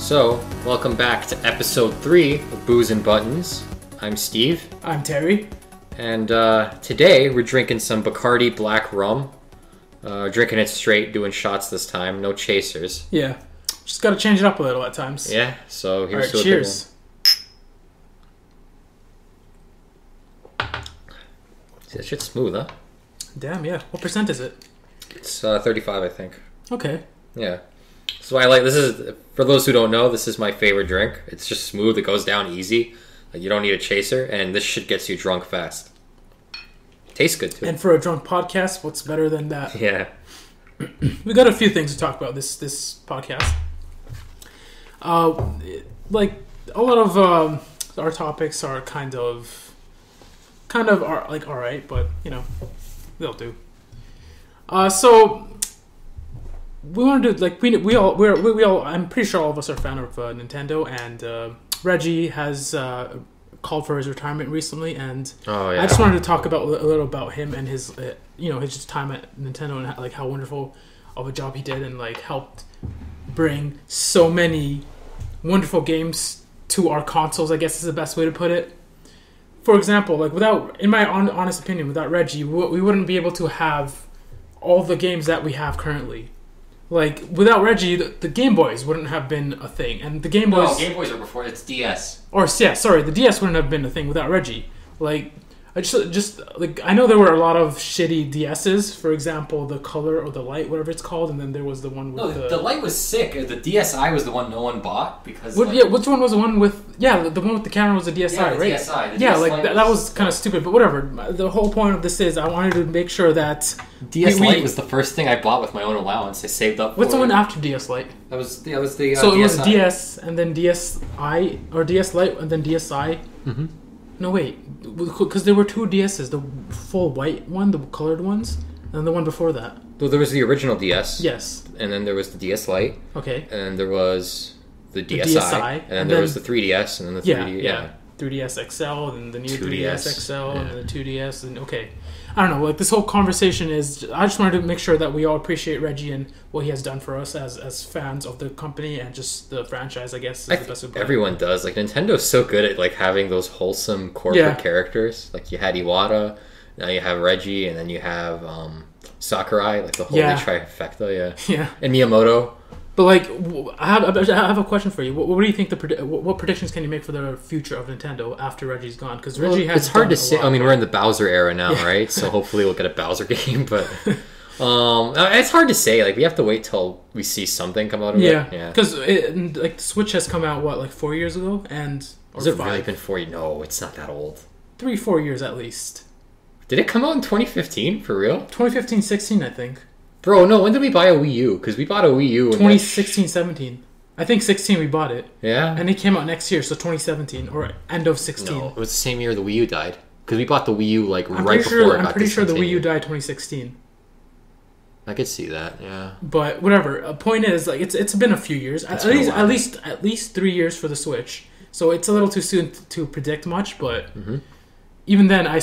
So, welcome back to episode 3 of Booze and Buttons. I'm Steve. I'm Terry. And today we're drinking some Bacardi Black Rum. Drinking it straight, doing shots this time, no chasers. Yeah, just gotta change it up a little at times. Yeah, so here's Alright, cheers. See, that shit's smooth, huh? Damn, yeah. What percent is it? It's 35, I think. Okay. Yeah. So I like, this is, for those who don't know, this is my favorite drink. It's just smooth, it goes down easy. Like, you don't need a chaser, and this shit gets you drunk fast. Tastes good, too. And for a drunk podcast, what's better than that? Yeah. We got a few things to talk about this podcast. Like, a lot of our topics are kind of are like alright, but, you know, they'll do. So we want to do, like, we all I'm pretty sure all of us are a fan of Nintendo, and Reggie has called for his retirement recently, and I just wanted to talk about a little about him and his his time at Nintendo, and like how wonderful of a job he did, and like helped bring so many wonderful games to our consoles, I guess is the best way to put it. For example, like in my honest opinion, without Reggie, we wouldn't be able to have all the games that we have currently. Like, without Reggie, the Game Boys wouldn't have been a thing. And the Game Boys... No, Game Boys are before, it's DS. Or, yeah, sorry, the DS wouldn't have been a thing without Reggie. Like, I know there were a lot of shitty DSs. For example, the Color or the Light, whatever it's called. And then there was the one with the Light was sick. The DSi was the one no one bought because... Yeah, which one was the one with... Yeah, the one with the camera was the DSi, yeah, right? DSi. Yeah, like, that was kind of stupid. But whatever. The whole point of this is I wanted to make sure that... DS Lite was the first thing I bought with my own allowance. I saved up for What's the one after DS Lite? That was the So DSi. it was DS, and then DSi, or DS Lite, and then DSi. Mm-hmm. No, wait. Because there were two DSs. The full white one, the colored ones, and the one before that. Well, there was the original DS. Yes. And then there was the DS Lite. Okay. And then there was the DSi. And then there was the 3DS, and then the 3D. Yeah. 3DS XL, and the new 2DS. 3DS XL, and the 2DS, and okay. I don't know, like, this whole conversation is... I just wanted to make sure that we all appreciate Reggie and what he has done for us as fans of the company and just the franchise, I guess, is the best way to put it. Everyone does. Like, Nintendo's so good at, like, having those wholesome corporate characters. Like, you had Iwata, now you have Reggie, and then you have Sakurai, like, the holy trifecta, Yeah. And Miyamoto. But, like, I have a question for you. What do you think what predictions can you make for the future of Nintendo after Reggie's gone? Because Reggie has... It's hard to say. I mean, we're in the Bowser era now, right? So hopefully we'll get a Bowser game, but... it's hard to say. Like, we have to wait till we see something come out of it. Yeah. Because, like, the Switch has come out, what, like 4 years ago? Has it really been 4 years? No, it's not that old. 3-4 years at least. Did it come out in 2015? For real? 2015-16, I think. Bro, no, when did we buy a Wii U? Because we bought a Wii U in 2016-17. I think 16 we bought it. Yeah? And it came out next year, so 2017, or end of 16. No, it was the same year the Wii U died. Because we bought the Wii U, like, right before it got I'm pretty sure the Wii U discontinued. died 2016. I could see that, yeah. But whatever. Point is, like, it's been a few years. At least 3 years for the Switch. So it's a little too soon to predict much, but even then, I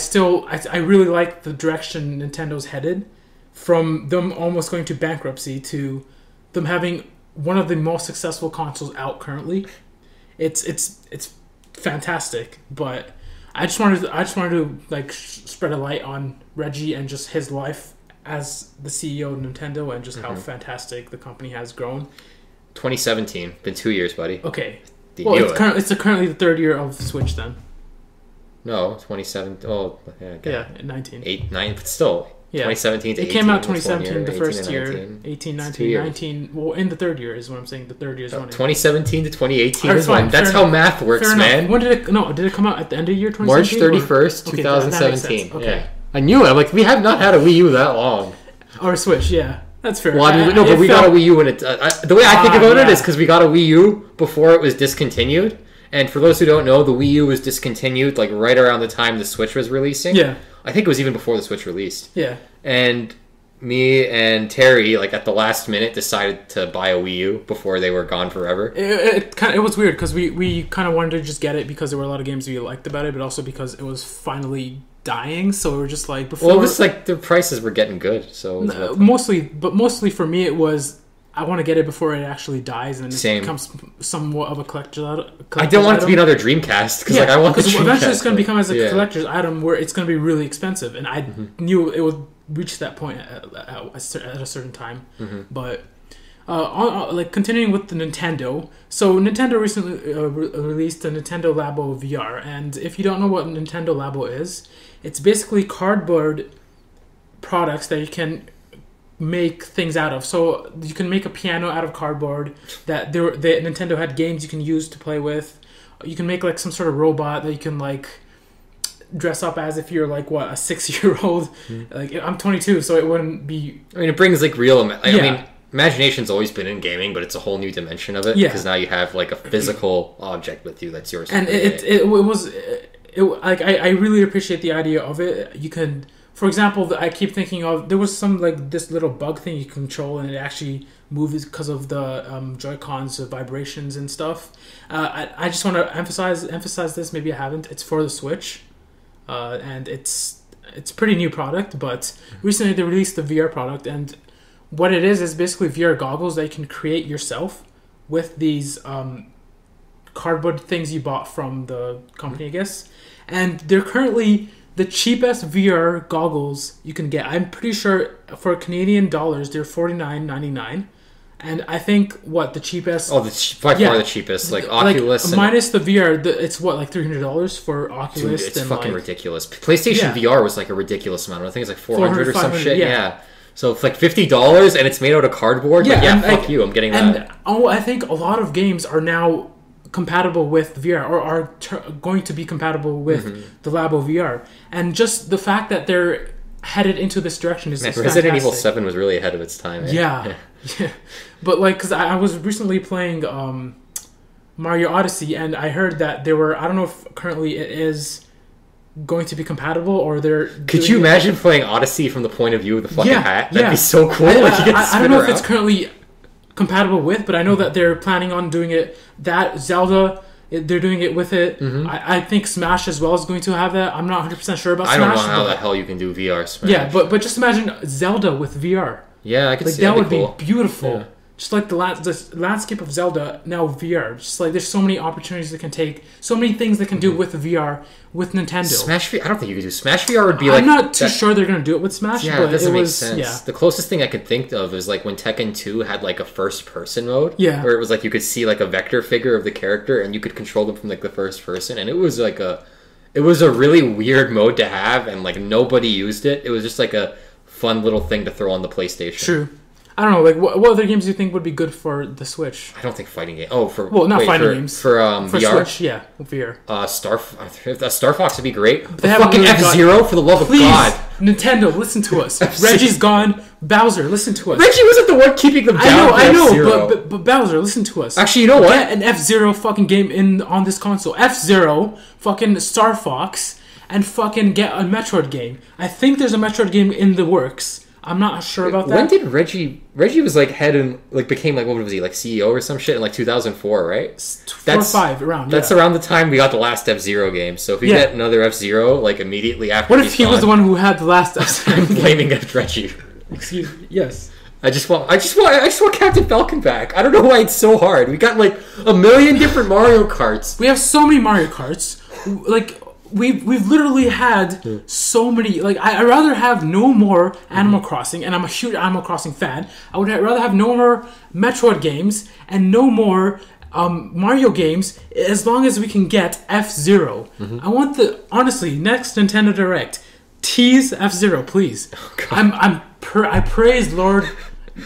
really like the direction Nintendo's headed. From them almost going to bankruptcy to them having one of the most successful consoles out currently, it's fantastic. But I just wanted to like spread a light on Reggie and just his life as the CEO of Nintendo and just how fantastic the company has grown. 2017, been 2 years, buddy. Okay, it's currently the third year of Switch then. No, 2017. Oh, yeah, 19, 8, 9, but still. Yeah. 2017 to 18. It came out 2017, the first year. 19. 18, 19, 19. Well, in the third year is what I'm saying. The third year is running. 2017 to 2018 right, is one. That's how math works, man. When did it come out? At the end of the year 2017? March 31st, 2017. Okay. Yeah. I knew it. I'm like, we have not had a Wii U that long. Or a Switch, yeah. That's fair. Well, I mean, but we got a Wii U when it... the way I think about it is because we got a Wii U before it was discontinued. And for those who don't know, the Wii U was discontinued like right around the time the Switch was releasing. Yeah. I think it was even before the Switch released. Yeah. And me and Terry, like at the last minute, decided to buy a Wii U before they were gone forever. It was weird because we kind of wanted to just get it because there were a lot of games we liked about it, but also because it was finally dying. So we were just like before. Well, it was like the prices were getting good, so mostly for me it was I want to get it before it actually dies and Same. it becomes somewhat of a collector's I don't want it to be another Dreamcast because I want the Dreamcast. Eventually it's going to become as a collector's item where it's going to be really expensive, and I knew it would reach that point at a certain time. But like continuing with the Nintendo, so Nintendo recently released the Nintendo Labo VR, and if you don't know what Nintendo Labo is, it's basically cardboard products that you can make things out of. So you can make a piano out of cardboard. That Nintendo had games you can use to play with. You can make like some sort of robot that you can like dress up as if you're like a 6-year-old. Like I'm 22, so it wouldn't be. I mean, it brings like real. I mean, imagination's always been in gaming, but it's a whole new dimension of it because now you have like a physical object with you that's yours. And it was like I really appreciate the idea of it. You can. For example, I keep thinking of there was some like this little bug thing you control, and it actually moves because of the Joy-Cons vibrations and stuff. I just want to emphasize this. Maybe I haven't. It's for the Switch, and it's a pretty new product. But recently they released the VR product, and what it is basically VR goggles that you can create yourself with these cardboard things you bought from the company, I guess. And they're currently the cheapest VR goggles you can get. I'm pretty sure for Canadian dollars, they're $49.99. And I think, the cheapest... Oh, by far the cheapest. Like, Oculus... minus the VR, it's like $300 for Oculus. Dude, it's fucking ridiculous. PlayStation VR was like a ridiculous amount. I think it's like 400 or some shit. Yeah. So it's like $50 and it's made out of cardboard. Yeah, fuck you. I'm getting that. And I think a lot of games are now compatible with VR or are going to be compatible with the Labo VR, and just the fact that they're headed into this direction is Resident fantastic. Evil 7 was really ahead of its time. Yeah. But like, because I was recently playing Mario Odyssey, and I heard that there were, I don't know if currently it is going to be compatible or they're. Could you imagine playing Odyssey from the point of view of the fucking hat? That'd be so cool. I don't know if it's currently compatible with, but I know that they're planning on doing it. That Zelda, they're doing it with it. I think Smash as well is going to have that. I'm not 100% sure about Smash. I don't know how the hell you can do VR Smash. Yeah, but just imagine Zelda with VR. Yeah, I could see that. That would be beautiful. Yeah. Just like the landscape of Zelda, now VR. Just like there's so many opportunities that can take, so many things that can do with VR, with Nintendo. Smash VR, I don't think you could do Smash VR. Would be I'm not too sure they're going to do it with Smash. Yeah, but it doesn't make sense. Yeah. The closest thing I could think of is like when Tekken 2 had like a first person mode. Yeah. Where it was like you could see like a vector figure of the character and you could control them from like the first person. And it was like a really weird mode to have, and like nobody used it. It was just like a fun little thing to throw on the PlayStation. True. I don't know, like, what other games do you think would be good for the Switch? I don't think fighting games. Games. For VR? Switch, yeah, VR. Star Fox would be great. Fucking F-Zero, for the love of God. Nintendo, listen to us. Reggie's gone. Bowser, listen to us. Reggie wasn't the one keeping them down. I know, but Bowser, listen to us. Actually, you know what? Get an F-Zero fucking game on this console. F-Zero, fucking Star Fox, and fucking get a Metroid game. I think there's a Metroid game in the works. I'm not sure about that. When did Reggie was like head and like became like, what was he, like CEO or some shit in like 2004, right? 4 or 5 around. That's around the time we got the last F-Zero game. So if we get another F-Zero like immediately after, what if he was the one who had the last F-Zero? I'm blaming Reggie. Excuse me. Yes. I just want Captain Falcon back. I don't know why it's so hard. We got like a million different Mario Karts. We have so many Mario Karts. Like, We've literally had so many. Like, I'd rather have no more Animal Crossing, and I'm a huge Animal Crossing fan. I would rather have no more Metroid games and no more Mario games, as long as we can get F-Zero. I want honestly, next Nintendo Direct, tease F-Zero, please. Oh, I praise Lord.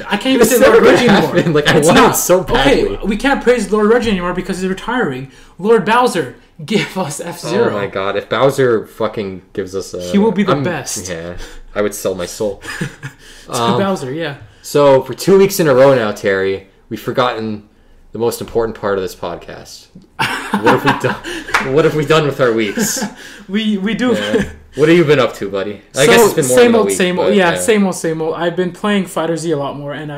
I can't even say Lord Reggie anymore. Like, I want it so badly. Okay, we can't praise Lord Reggie anymore because he's retaring. Lord Bowser, give us F-Zero. Oh my god, if Bowser fucking gives us he will be the best. Yeah, I would sell my soul. To Bowser, yeah. So, for 2 weeks in a row now, Terry, we've forgotten the most important part of this podcast. What have we done with our weeks? We do. Yeah. What have you been up to, buddy? I guess it's been more than a week. Same old. Yeah, same old. I've been playing Fighter Z a lot more, and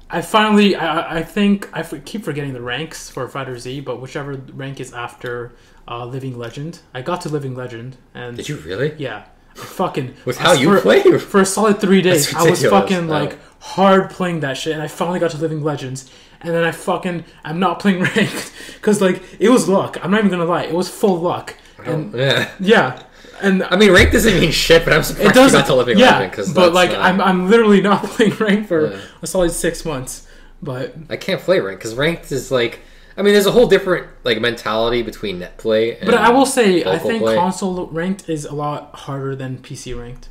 I finally, I think, keep forgetting the ranks for Fighter Z, but whichever rank is after Living Legend. I got to Living Legend. And did you really? Yeah. fucking With how you play? For a solid 3 days. That's I was ridiculous. fucking like hard playing that shit, and I finally got to Living Legends. And then I'm not playing ranked because like it was luck. I'm not even gonna lie, it was full luck. And yeah. And I mean, ranked doesn't mean shit, but I'm surprised you got to Living Legend. But like I'm literally not playing ranked for a solid 6 months. But I can't play ranked because ranked is like, I mean, there's a whole different like mentality between net play. And but I will say, I think play. console ranked is a lot harder than PC ranked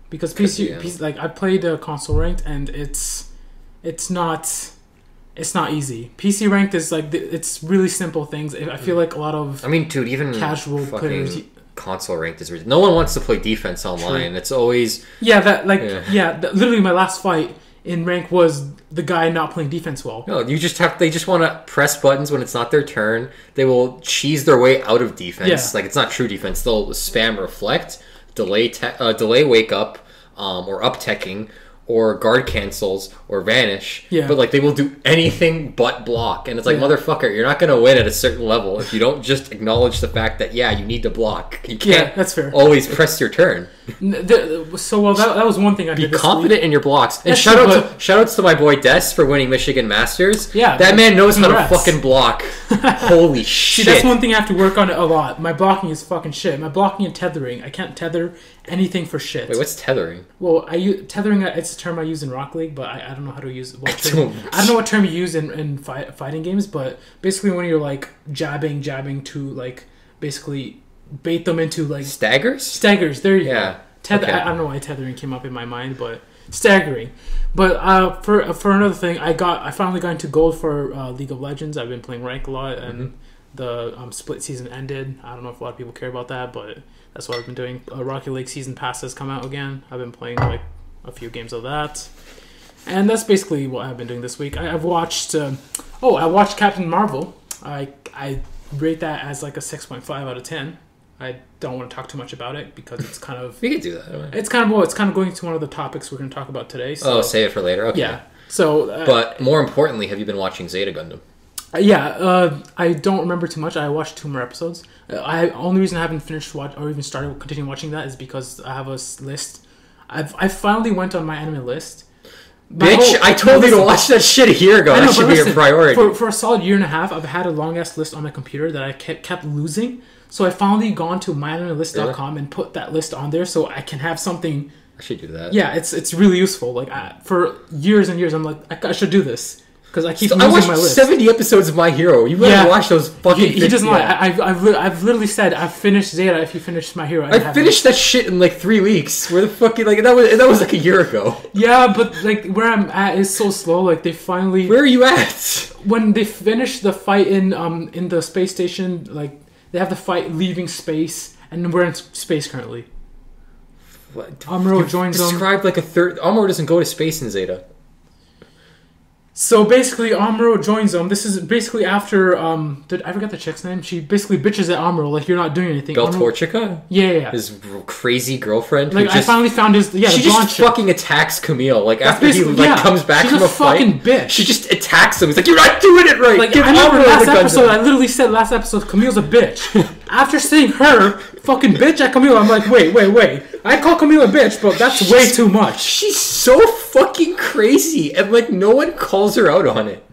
because PC like I played console ranked and it's not easy. PC ranked is like it's really simple things. I feel like a lot of dude, even casual players. Console ranked is no one wants to play defense online. True. It's always literally my last fight in rank was the guy not playing defense well. No, they just want to press buttons when it's not their turn. They will cheese their way out of defense. Yeah. Like it's not true defense. They'll spam reflect, delay wake up, or up teching, or guard cancels, or vanish. Yeah. But like they will do anything but block. And it's like, motherfucker, you're not going to win at a certain level if you don't just acknowledge the fact that, you need to block. You can't that's fair. Always press your turn. That was one thing I did. Be confident in your blocks. And shoutouts to my boy Des for winning Michigan Masters. Yeah. That man knows how to fucking block. Holy shit. See, that's one thing I have to work on a lot. My blocking is fucking shit. My blocking and tethering. I can't tether anything for shit. Wait, what's tethering? Well, tethering, it's a term I use in Rocket League, but I don't know how to use it. I don't know what term you use in fighting games, but basically when you're like jabbing to like basically bait them into like staggers, there you go. Okay. I don't know why tethering came up in my mind, but staggering. But for another thing, I finally got into gold for League of Legends. I've been playing rank a lot, and the split season ended. I don't know if a lot of people care about that, but that's what I've been doing. Rocket League season pass has come out again. I've been playing like a few games of that, and that's basically what I've been doing this week. I've watched I watched Captain Marvel. I rate that as like a 6.5 out of 10. I don't want to talk too much about it because it's kind of we can do that. It's kind of going to one of the topics we're going to talk about today. So. Save it for later. Okay. Yeah. So, but more importantly, have you been watching Zeta Gundam? I don't remember too much. I watched 2 more episodes. Only reason I haven't finished or even started continuing watching that is because I have a list. I finally went on my anime list. Bitch, I told you to watch that shit a year ago. That should be your priority. For a solid year and a half, I've had a long ass list on my computer that I kept losing. So I finally gone to myanimelist.com and put that list on there so I can have something. I should do that. Yeah, it's really useful. Like for years and years, I'm like I should do this because I keep losing my list. I watched 70 episodes of My Hero. You better watch those fucking. He doesn't lie. I've literally said I've finished Zeta. If you finish My Hero, I finished that shit in like 3 weeks. Where the fuck like that was like a year ago. Yeah, but like where I'm at is so slow. Like they finally. Where are you at? When they finish the fight in the space station, like. They have the fight leaving space, and we're in space currently. What? Amuro joins them. Described like a third. Amuro doesn't go to space in Zeta. So basically, Amuro joins them. This is basically after I forgot the chick's name. She basically bitches at Amuro like you're not doing anything. Beltorchica? Yeah. His crazy girlfriend. Like I finally found his. Yeah, she just fucking attacks Camille. Like after he comes back from a fight. She's a fucking bitch. She just attacks him. He's like, you're not doing it right. Like I remember last episode. I literally said last episode, Camille's a bitch. After saying her fucking bitch at Camille, I'm like, wait. I call Camille a bitch, but that's way too much. She's so fucking crazy, and like no one calls her out on it.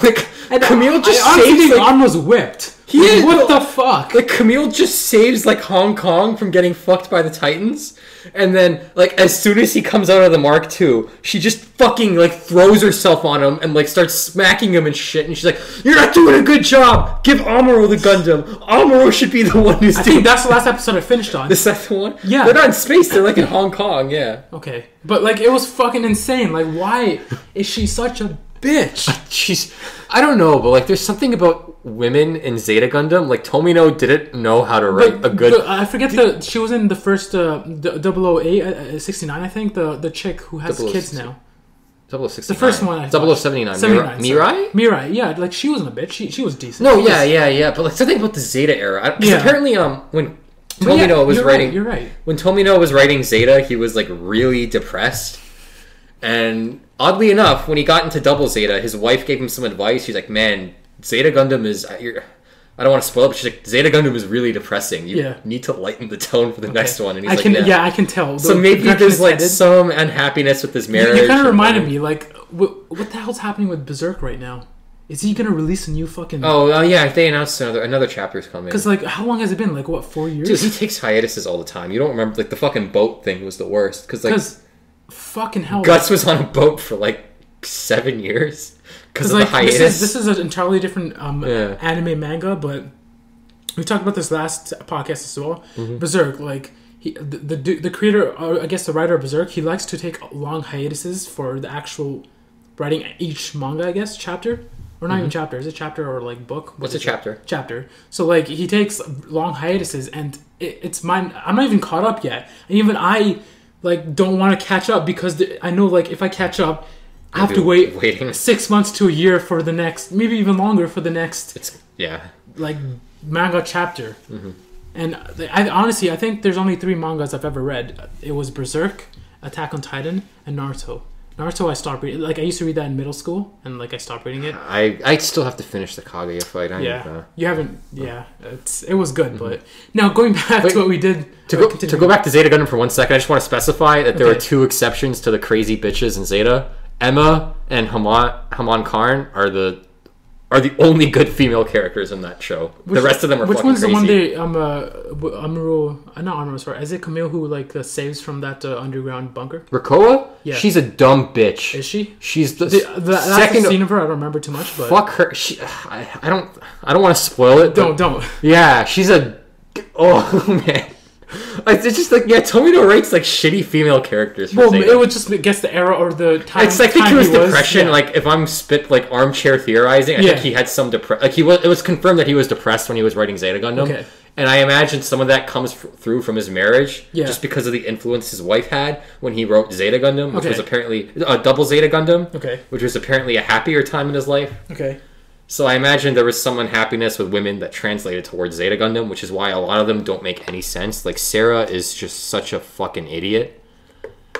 Like Camille just saves. Like, Arm was whipped. What the fuck? Like Camille just saves like Hong Kong from getting fucked by the Titans, and then like as soon as he comes out of the Mark II, she just fucking like throws herself on him and like starts smacking him and shit. And she's like, "You're not doing a good job. Give Amuro the Gundam. Amuro should be the one who's." I think that's the last episode I finished on. The second one? Yeah, they're not in space. They're like in Hong Kong. Yeah. Okay, but like it was fucking insane. Like, why is she such a bitch? I don't know, but like there's something about women in Zeta Gundam. Like Tomino didn't know how to write a good. I forget she was in the first 008 69, I think. The chick who has kids now. 0069. The first one. 0079. Mirai? Yeah, like she wasn't a bitch. She was decent. No, yeah. But like something about the Zeta era. Because apparently, when Tomino was writing, you're right. When Tomino was writing Zeta, he was like really depressed. And oddly enough, when he got into Double Zeta, his wife gave him some advice. She's like, "Man, Zeta Gundam is I don't want to spoil it, but she's like, Zeta Gundam is really depressing. You Yeah. need to lighten the tone for the next one. And he's I can tell. So maybe there's like some unhappiness with this marriage. You kind of reminded me, like, what the hell's happening with Berserk right now? Is he gonna release a new fucking? Oh yeah, they announced another chapter's coming. Because like, how long has it been? Like, what, 4 years? Dude, he takes hiatuses all the time. You don't remember like the fucking boat thing was the worst because fucking hell, Guts was on a boat for like 7 years because of like, the hiatus. This is an entirely different anime manga, but we talked about this last podcast as well. Berserk, like the creator, or I guess the writer of Berserk, he likes to take long hiatuses for the actual writing each manga, I guess, chapter. Or not even chapter. Is it chapter or like book? What's a chapter? Chapter. So like he takes long hiatuses, and it's mine. I'm not even caught up yet, and even I like don't want to catch up because I know like if I catch up, I have to wait 6 months to a year for the next, maybe even longer for the next. Like manga chapter. And I honestly think there's only 3 mangas I've ever read. It was Berserk, Attack on Titan, and Naruto. Naruto I stopped reading. Like I used to read that in middle school, and like I stopped reading it. I still have to finish the Kaguya fight. You haven't. Yeah, it was good, but now going back to what we did to go back to Zeta Gundam for 1 second. I just want to specify that there are 2 exceptions to the crazy bitches in Zeta. Emma and Haman Karn are the only good female characters in that show. The rest of them are fucking crazy. Which one's the one not Amuro, sorry. Is it Camille who like saves from that underground bunker? Rakoa? Yeah. She's a dumb bitch. Is she? She's the second scene of her. I don't remember too much, but fuck her. I don't want to spoil it. Don't. Yeah, she's a. Oh man. It's just like, Tomino writes like shitty female characters. Well, it would just guess the era or the time. It's like, I think it was depression. Like if I'm like armchair theorizing, I think he had some depression. Like it was confirmed that he was depressed when he was writing Zeta Gundam. Okay. And I imagine some of that comes through from his marriage, just because of the influence his wife had when he wrote Zeta Gundam, which was apparently Double Zeta Gundam. Okay. Which was apparently a happier time in his life. Okay. So I imagine there was some unhappiness with women that translated towards Zeta Gundam, which is why a lot of them don't make any sense. Like, Sarah is just such a fucking idiot.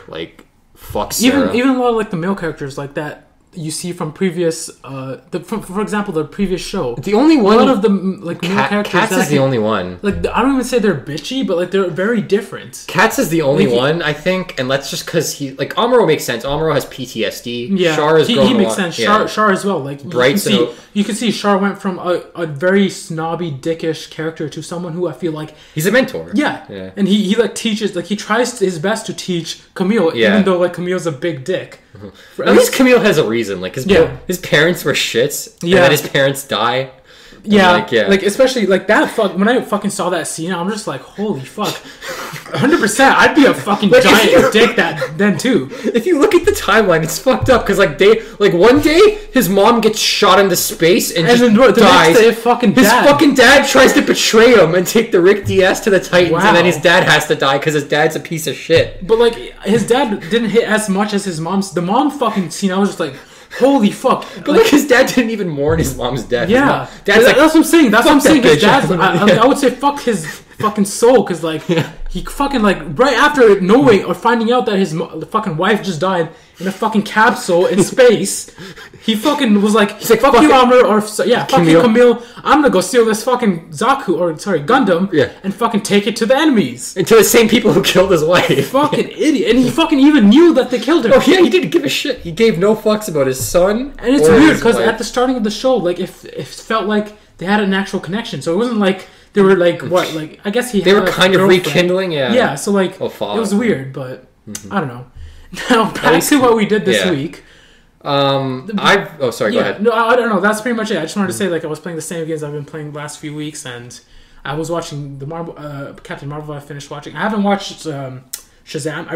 Like, fuck Sarah. Even a lot of, like, the male characters like that you see from previous, for example, the previous show. The only one... A lot of the, like, male characters... Cats is the only one. Like, I don't even say they're bitchy, but, like, they're very different. Cats is the only one, I think, and that's just because he... Like, Amuro makes sense. Amuro has PTSD. Yeah, Char is he makes sense. Char as well. Like, you can see Char went from a very snobby, dickish character to someone who I feel like... He's a mentor. Yeah. And he like, teaches... Like, he tries his best to teach Camille, even though, like, Camille's a big dick. At least Camille has a reason. Like, his parents were shits, and then his parents die. Like, especially, like, that when I fucking saw that scene, I'm just like, holy fuck. 100%, I'd be a fucking giant dick then, too. If you look at the timeline, it's fucked up, because, like, one day, his mom gets shot into space and just then dies. The next day, his fucking dad tries to betray him and take the Rick DS to the Titans, and then his dad has to die, because his dad's a piece of shit. But, like, his dad didn't hit as much as his mom's. The mom fucking scene, I was just like... Holy fuck! But like his dad didn't even mourn his mom's death. Yeah, that's what I'm saying. That's what I'm saying. His dad, I would say, fuck his fucking soul, because like he fucking like right after knowing or finding out that his fucking wife just died in a fucking capsule in space, he fucking was like, he's like, fuck you, Amuro, or fuck you, Camille. I'm gonna go steal this fucking Gundam, and fucking take it to the enemies. And to the same people who killed his wife. Fucking idiot. And he fucking even knew that they killed her. Oh yeah, he didn't give a shit. He gave no fucks about his son. And it's weird, because at the starting of the show, like, it felt like they had an actual connection. So it wasn't like they were like, what, like, I guess they were kind of rekindling, Yeah, so like, it was weird, but I don't know. Now, back to what we did this week. Go ahead. No, I don't know. That's pretty much it. I just wanted to say, like, I was playing the same games I've been playing the last few weeks, and I was watching the Captain Marvel. I finished watching. I haven't watched Shazam.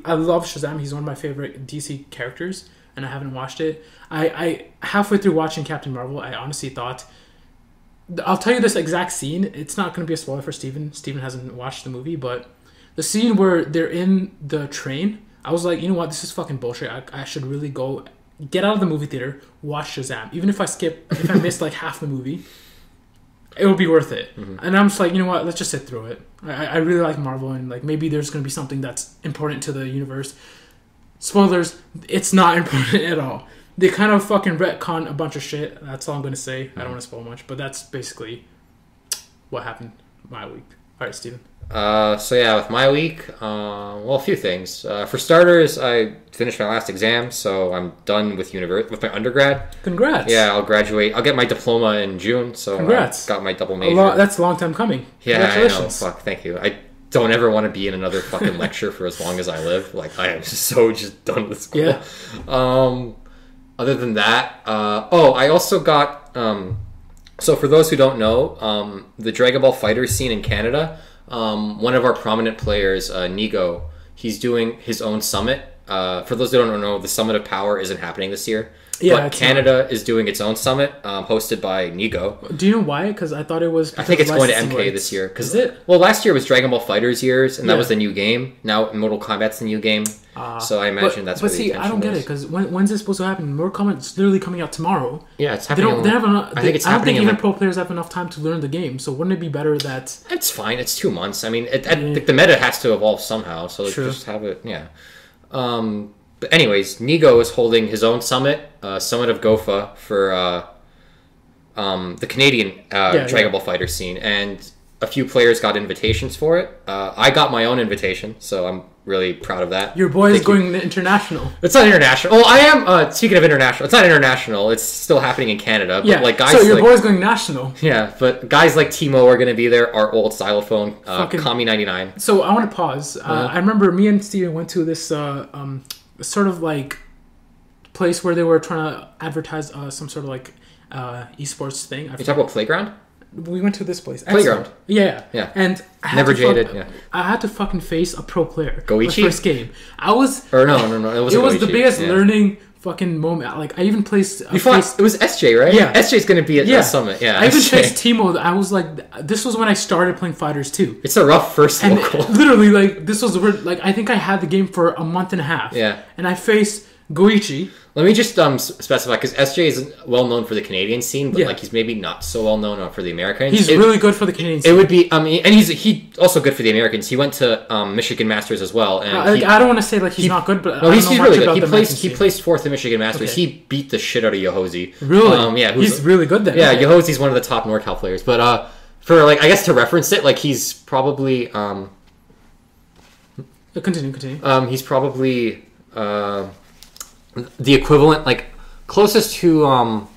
I love Shazam. He's one of my favorite DC characters, and I haven't watched it. I halfway through watching Captain Marvel, I honestly thought... I'll tell you this exact scene. It's not going to be a spoiler for Steven. Steven hasn't watched the movie, but the scene where they're in the train, I was like, you know what? This is fucking bullshit. I should really go get out of the movie theater, watch Shazam. Even if I missed like half the movie, it will be worth it. And I'm just like, you know what? Let's just sit through it. I really like Marvel, and like maybe there's going to be something that's important to the universe. Spoilers, it's not important at all. They kind of fucking retcon a bunch of shit. That's all I'm going to say. I don't want to spoil much, but that's basically what happened my week. All right, Steven. So yeah, with my week, well, a few things. For starters, I finished my last exam, so I'm done with with my undergrad. Congrats. Yeah, I'll graduate. I'll get my diploma in June, so congrats. I got my double major. That's a long time coming. Yeah, I know. Fuck, thank you. I don't ever want to be in another fucking lecture for as long as I live. Like, I am just done with school. Yeah. Other than that, I also got, so for those who don't know, the Dragon Ball Fighter scene in Canada, one of our prominent players, Nigo, he's doing his own summit. For those who don't know, the Summit of Power isn't happening this year. Yeah, but Canada is doing its own summit, hosted by Nigo. Do you know why? Because I thought it was... I think it's going to MK this year. Is it? Well, last year was Dragon Ball FighterZ years, and that was the new game. Now Mortal Kombat's the new game. So I imagine that's where the attention I don't get it, because when's this supposed to happen? Mortal Kombat's literally coming out tomorrow. Yeah, it's happening. I don't think even pro players have enough time to learn the game, so wouldn't it be better that... It's fine. It's 2 months. I mean, the meta has to evolve somehow, so just have it, But anyways, Nigo is holding his own summit, Summit of Gofa, for the Canadian Dragon Ball Fighter scene, and a few players got invitations for it. I got my own invitation, so I'm really proud of that. Your boy is going international. It's not international. Oh, I am. Speaking of international, it's not international. It's still happening in Canada. But like guys, so your boy's going national. Yeah, but guys like Timo are going to be there. Our old xylophone, Kami99. So I want to pause. I remember me and Steven went to this sort of like place where they were trying to advertise some sort of like esports thing. You talk about Playground? We went to this place. Playground. Yeah. And Never Jaded. I had to fucking face a pro player. Goichi? My first game. I was... Or no. It was the biggest learning fucking moment. Like, I even placed... It was SJ, right? Yeah. SJ's going to be at the summit. Yeah. I even faced Timo. I was like... This was when I started playing Fighters 2. It's a rough first local. Literally, like, this was... Like, I think I had the game for a month and a half. Yeah. And I faced Goichi. Let me just specify, because SJ is well known for the Canadian scene, but like he's maybe not so well known for the Americans. He's really good for the Canadian scene. It would be, and he's also good for the Americans. He went to Michigan Masters as well. And I don't want to say like he's not good, but he's really good. He placed fourth in Michigan Masters. Okay. He beat the shit out of Yohozi. Really? Yeah, he's really good then. Yeah, Yohozi's one of the top NorCal players. But for like, I guess to reference it, like he's probably continue. He's probably the equivalent, like closest to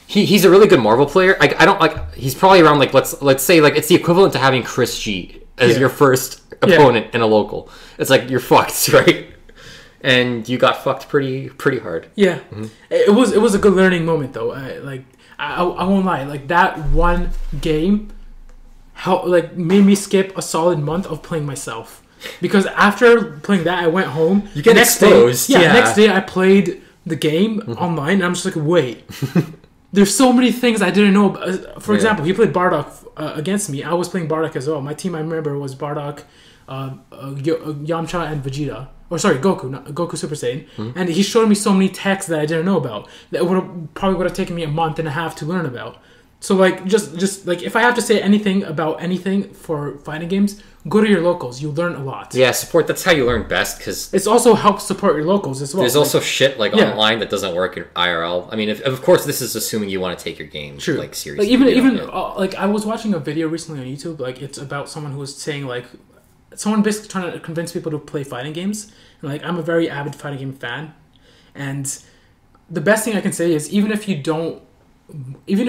he's a really good Marvel player. I don't like, he's probably around like let's say like it's the equivalent to having Chris G as your first opponent in a local. It's like you're fucked, right? And you got fucked pretty hard. Yeah. Mm-hmm. It was a good learning moment though. I won't lie, like that one game made me skip a solid month of playing myself. Because after playing that, I went home. You get exposed. Next day I played the game online, and I'm just like, wait. There's so many things I didn't know. For example, he played Bardock against me. I was playing Bardock as well. My team, I remember, was Bardock, Yamcha, and Vegeta. Or sorry, Goku Super Saiyan. Mm-hmm. And he showed me so many techs that I didn't know about. That probably would have taken me a month and a half to learn about. So like, just like, if I have to say anything about anything for fighting games, go to your locals. You learn a lot. Yeah, support. That's how you learn best, because it's also helps support your locals as well. There's also shit like online that doesn't work in IRL. I mean, of course, this is assuming you want to take your game like seriously. Like even like I was watching a video recently on YouTube. Like it's about someone who was saying like someone basically trying to convince people to play fighting games. And like I'm a very avid fighting game fan, and the best thing I can say is even if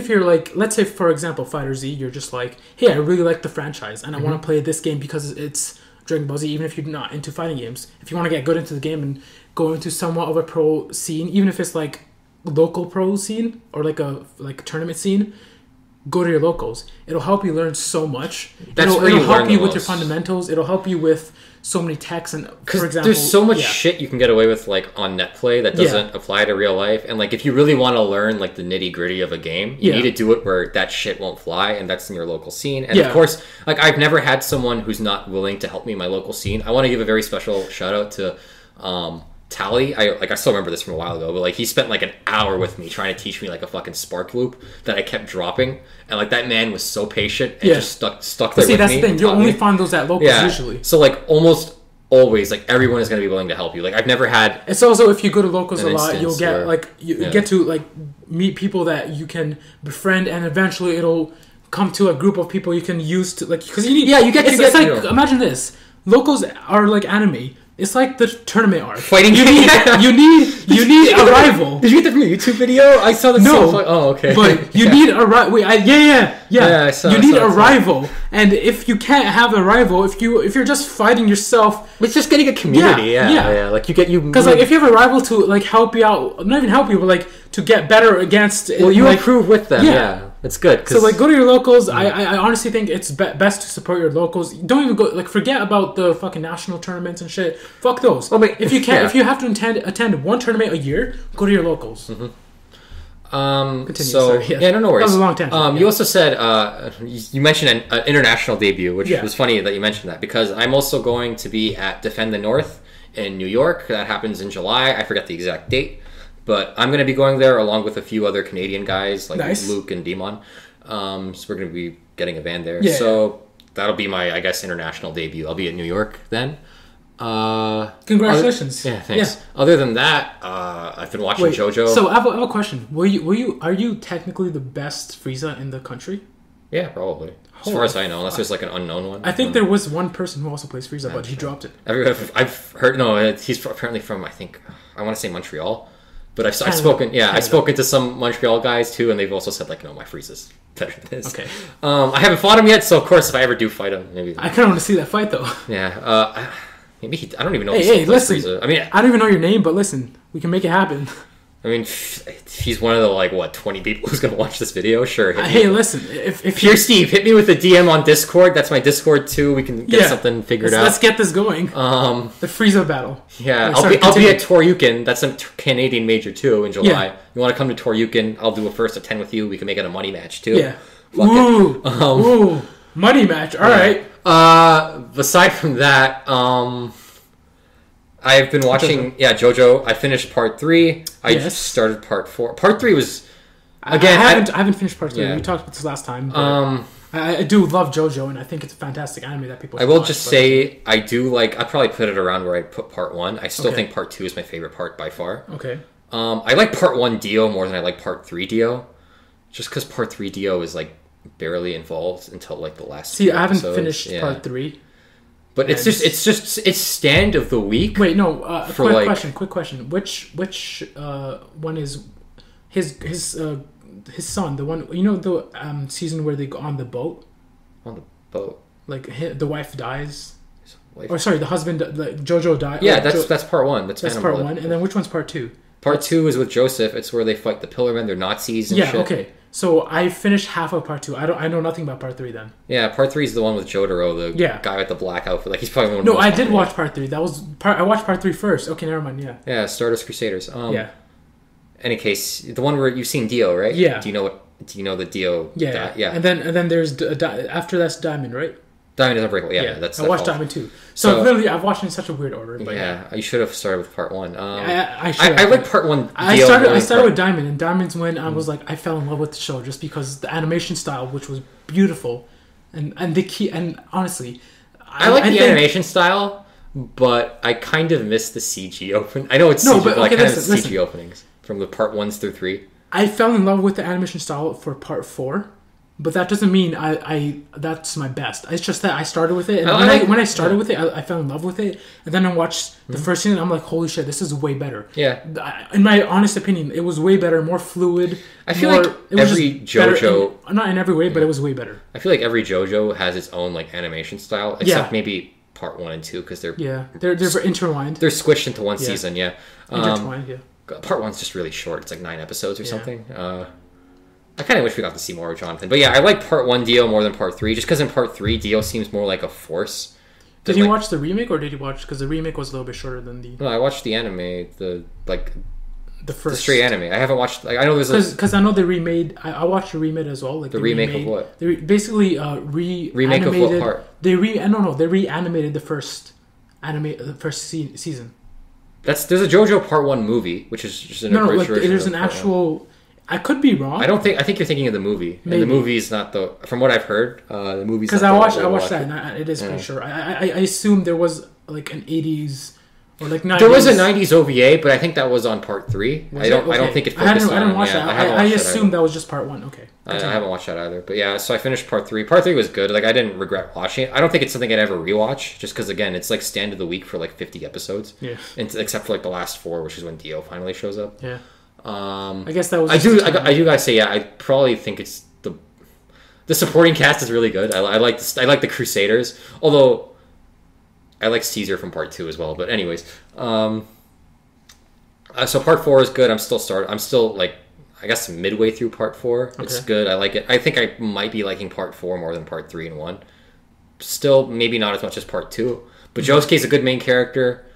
you're like, let's say for example FighterZ, you're just like, hey, I really like the franchise and I want to play this game because it's Dragon Ball Z. Even if you're not into fighting games, if you want to get good into the game and go into somewhat of a pro scene, even if it's like local pro scene or like a tournament scene, go to your locals. It'll help you learn so much. It'll help you with your fundamentals. It'll help you with so many techs, and for example, there's so much shit you can get away with like on net play that doesn't apply to real life. And like if you really want to learn like the nitty gritty of a game, you need to do it where that shit won't fly, and that's in your local scene. And of course, like I've never had someone who's not willing to help me in my local scene. I want to give a very special shout out to Tally. I still remember this from a while ago, but like he spent like an hour with me trying to teach me like a fucking spark loop that I kept dropping, and like that man was so patient and just stuck there with me. See, that's the thing. You'll only find those at locals usually. So like almost always, like everyone is going to be willing to help you. Like I've never had. It's also if you go to locals a lot, you'll get like you get to like meet people that you can befriend, and eventually it'll come to a group of people you can use to like because you need it's like imagine this locals are like anime. It's like the tournament arc. Fighting you need a rival. Did you get that from a YouTube video? I saw the oh, okay. But you need a rival. I saw, you need a rival, and if you can't have a rival, if you're just fighting yourself, it's just getting a community. Yeah. Like because like if you have a rival to like help you out, not even help you, but like to get better against. Well, you improve with them. Yeah. It's good. So like go to your locals. I honestly think it's best to support your locals. Don't even go like forget about the fucking national tournaments and shit. Fuck those. Well, if you can't, if you have to attend one tournament a year, go to your locals. Continue. So no worries. That was a long tangent. You also said you mentioned an international debut, which was funny that you mentioned that because I'm also going to be at Defend the North in New York. That happens in July. I forget the exact date. But I'm going to be going there along with a few other Canadian guys like Luke and Demon. So we're going to be getting a van there. That'll be my, I guess, international debut. I'll be in New York then. Congratulations. Thanks. Yeah. Other than that, I've been watching JoJo. So I have a question. Are you technically the best Frieza in the country? Yeah, probably. As far as I know, unless there's like an unknown one. I think there was one person who also plays Frieza, but he dropped it. I've heard, he's apparently from, I want to say Montreal. But I've spoken to some Montreal guys too, and they've also said like, no, my Frieza's better than this. Okay. I haven't fought him yet, so of course, if I ever do fight him, maybe. I kind of want to see that fight though. Yeah. Maybe I don't even know. Hey, listen. Frieza. I don't even know your name, but listen, we can make it happen. I mean, if he's one of the 20 people who's gonna watch this video, sure. Listen, if Pure Steve, hit me with a DM on Discord. That's my Discord too. We can get something figured out. Let's get this going. The Frieza battle. Yeah, I'll be at Toryuken. That's a Canadian major too in July. Yeah. You want to come to Toryuken? I'll do a first of 10 with you. We can make it a money match too. Yeah. Ooh, money match. All right. Aside from that, I've been watching JoJo. I finished part 3. I just started part 4. Part 3 was again. I haven't finished part 3. Yeah. We talked about this last time. I do love JoJo, and I think it's a fantastic anime that people. I will say I do like. I probably put it around where I put part 1. I still think part 2 is my favorite part by far. Okay. I like part 1 Dio more than I like part 3 Dio, just because part 3 Dio is like barely involved until like the last. See, I haven't finished part 3. But it's stand of the week. Wait, no. Quick question. Which one is his son? The one the season where they go on the boat. On the boat. Like the wife dies. Or sorry, the husband. JoJo died. Yeah, that's part 1. That's part 1. And then which one's part 2? Part 2 is with Joseph. It's where they fight the Pillarmen. They're Nazis and shit. Yeah. Okay. So I finished half of part 2. I know nothing about part 3 then. Yeah, part 3 is the one with Jotaro, the guy with the black outfit. Like he's probably one of the most I did watch part 3. I watched part 3 first. Okay, never mind. Yeah. Yeah, Stardust Crusaders. Any case, the one where you've seen Dio, right? Yeah. Do you know the Dio? Yeah. Yeah. And then there's after that's Diamond, right? Diamond is Unbreakable. Yeah, that's. I watched Diamond too. So literally, I've watched in such a weird order. But you should have started with part 1. I like part 1. I started with Diamond, and Diamond's when I was like, I fell in love with the show just because the animation style, which was beautiful, and the key, and honestly, I like the animation style, but I kind of miss the CG open. I know it's CG, but I kind of miss CG openings from the part 1s through 3. I fell in love with the animation style for part 4. But that doesn't mean I that's my best. It's just that I started with it, and when I started with it, I fell in love with it, and then I watched the first season. I'm like, holy shit, this is way better. Yeah. In my honest opinion, it was way better, more fluid. I feel like every JoJo, not in every way, but it was way better. I feel like every JoJo has its own like animation style, except maybe part 1 and 2 because they're intertwined. They're squished into one season. Yeah. Intertwined. Yeah. Part 1's just really short. It's like 9 episodes or something. I kind of wish we got to see more of Jonathan. But yeah, I like part 1 Dio more than part 3, just because in part 3, Dio seems more like a force. Did you watch the remake, or did you watch... Because the remake was a little bit shorter than the... No, I watched the anime, the first... The straight anime. I haven't watched... I know there's Because I know they remade... I watched the remake as well. Like the remake of what? They basically remake of what part? They reanimated the first season. There's a JoJo part 1 movie, which is just an abridged version. There's an actual... I could be wrong. I think you're thinking of the movie. Maybe. And the movie is not the... From what I've heard, the movie's because I watched that, and it is pretty sure. I assume there was like an 80s Or like 90s. There was a 90s OVA, but I think that was on part 3. Was I don't okay. think it focused on... I didn't watch that. I assumed that that was just part 1. Okay. I haven't watched that either. But yeah, so I finished part 3. Part 3 was good. Like, I didn't regret watching it. I don't think it's something I'd ever rewatch, just because, again, it's like stand of the week for like 50 episodes. Yeah. Except for like the last 4, which is when Dio finally shows up. Yeah. I guess that was... I do gotta say, yeah, I probably think it's the supporting cast is really good. I like the Crusaders, although I like Caesar from part 2 as well. But anyways, so part 4 is good. I'm still like, I guess midway through part 4. Okay. It's good. I like it. I think I might be liking part 4 more than part 3 and 1. Still, maybe not as much as part 2. But Josuke's a good main character.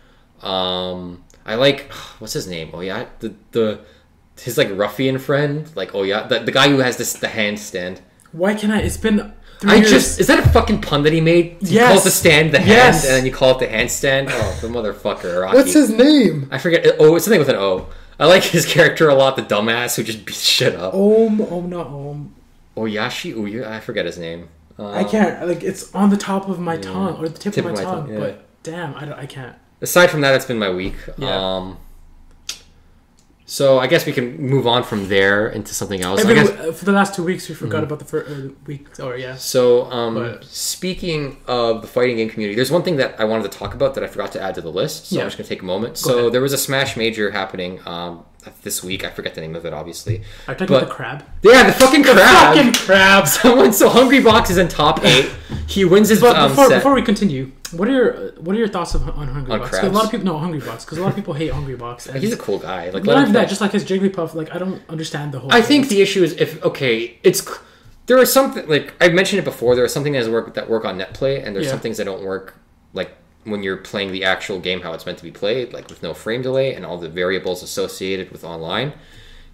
I like, what's his name? Oh yeah, his like ruffian friend. Like, oh yeah, the guy who has the handstand. Why can it's been 3 years. Is that a fucking pun that he made? Yes. He calls the stand the hand, and then you call it the handstand? Oh, the motherfucker, Rocky. What's his name? I forget. Oh, it's something with an O. I like his character a lot, the dumbass who just beats shit up. Not Oyashi? I forget his name. I can't, like, it's on the top of my tongue, or the tip of my tongue, but damn, I can't. Aside from that, it's been my week. Yeah. So I guess we can move on from there into something else. For the last 2 weeks, we forgot about the first week. Oh, yeah. So speaking of the fighting game community, there's one thing that I wanted to talk about that I forgot to add to the list. So I'm just going to take a moment. So there was a Smash Major happening this week. I forget the name of it, obviously. Are you talking about the crab? Yeah, the fucking crab. The fucking crab. So Hungrybox is in top 8. He wins his set. Before we continue, what are your thoughts on Hungrybox? Because a lot of people Hungrybox. Because a lot of people hate Hungrybox. He's a cool guy. Like, not even that, just like his Jigglypuff. Like, I don't understand the whole. I think the issue is there are something, like I've mentioned it before. There are some things that work on net play, and there's some things that don't work. Like when you're playing the actual game how it's meant to be played, like with no frame delay and all the variables associated with online.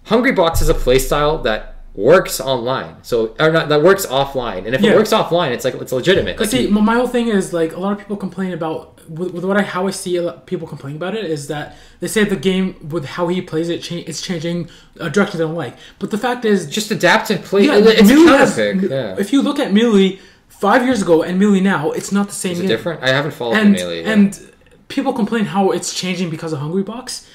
Hungrybox is a playstyle that works online, that works offline, and if it works offline, it's legitimate. Because my whole thing is like a lot of people complain about how I see people complain about it is that they say the game with how he plays it it's changing a direction they don't like. But the fact is, just adapt to play. It's a counterpick. If you look at Melee 5 years ago and Melee now, it's not the same. Is it game. Different? I haven't followed Melee. And people complain how it's changing because of Hungrybox.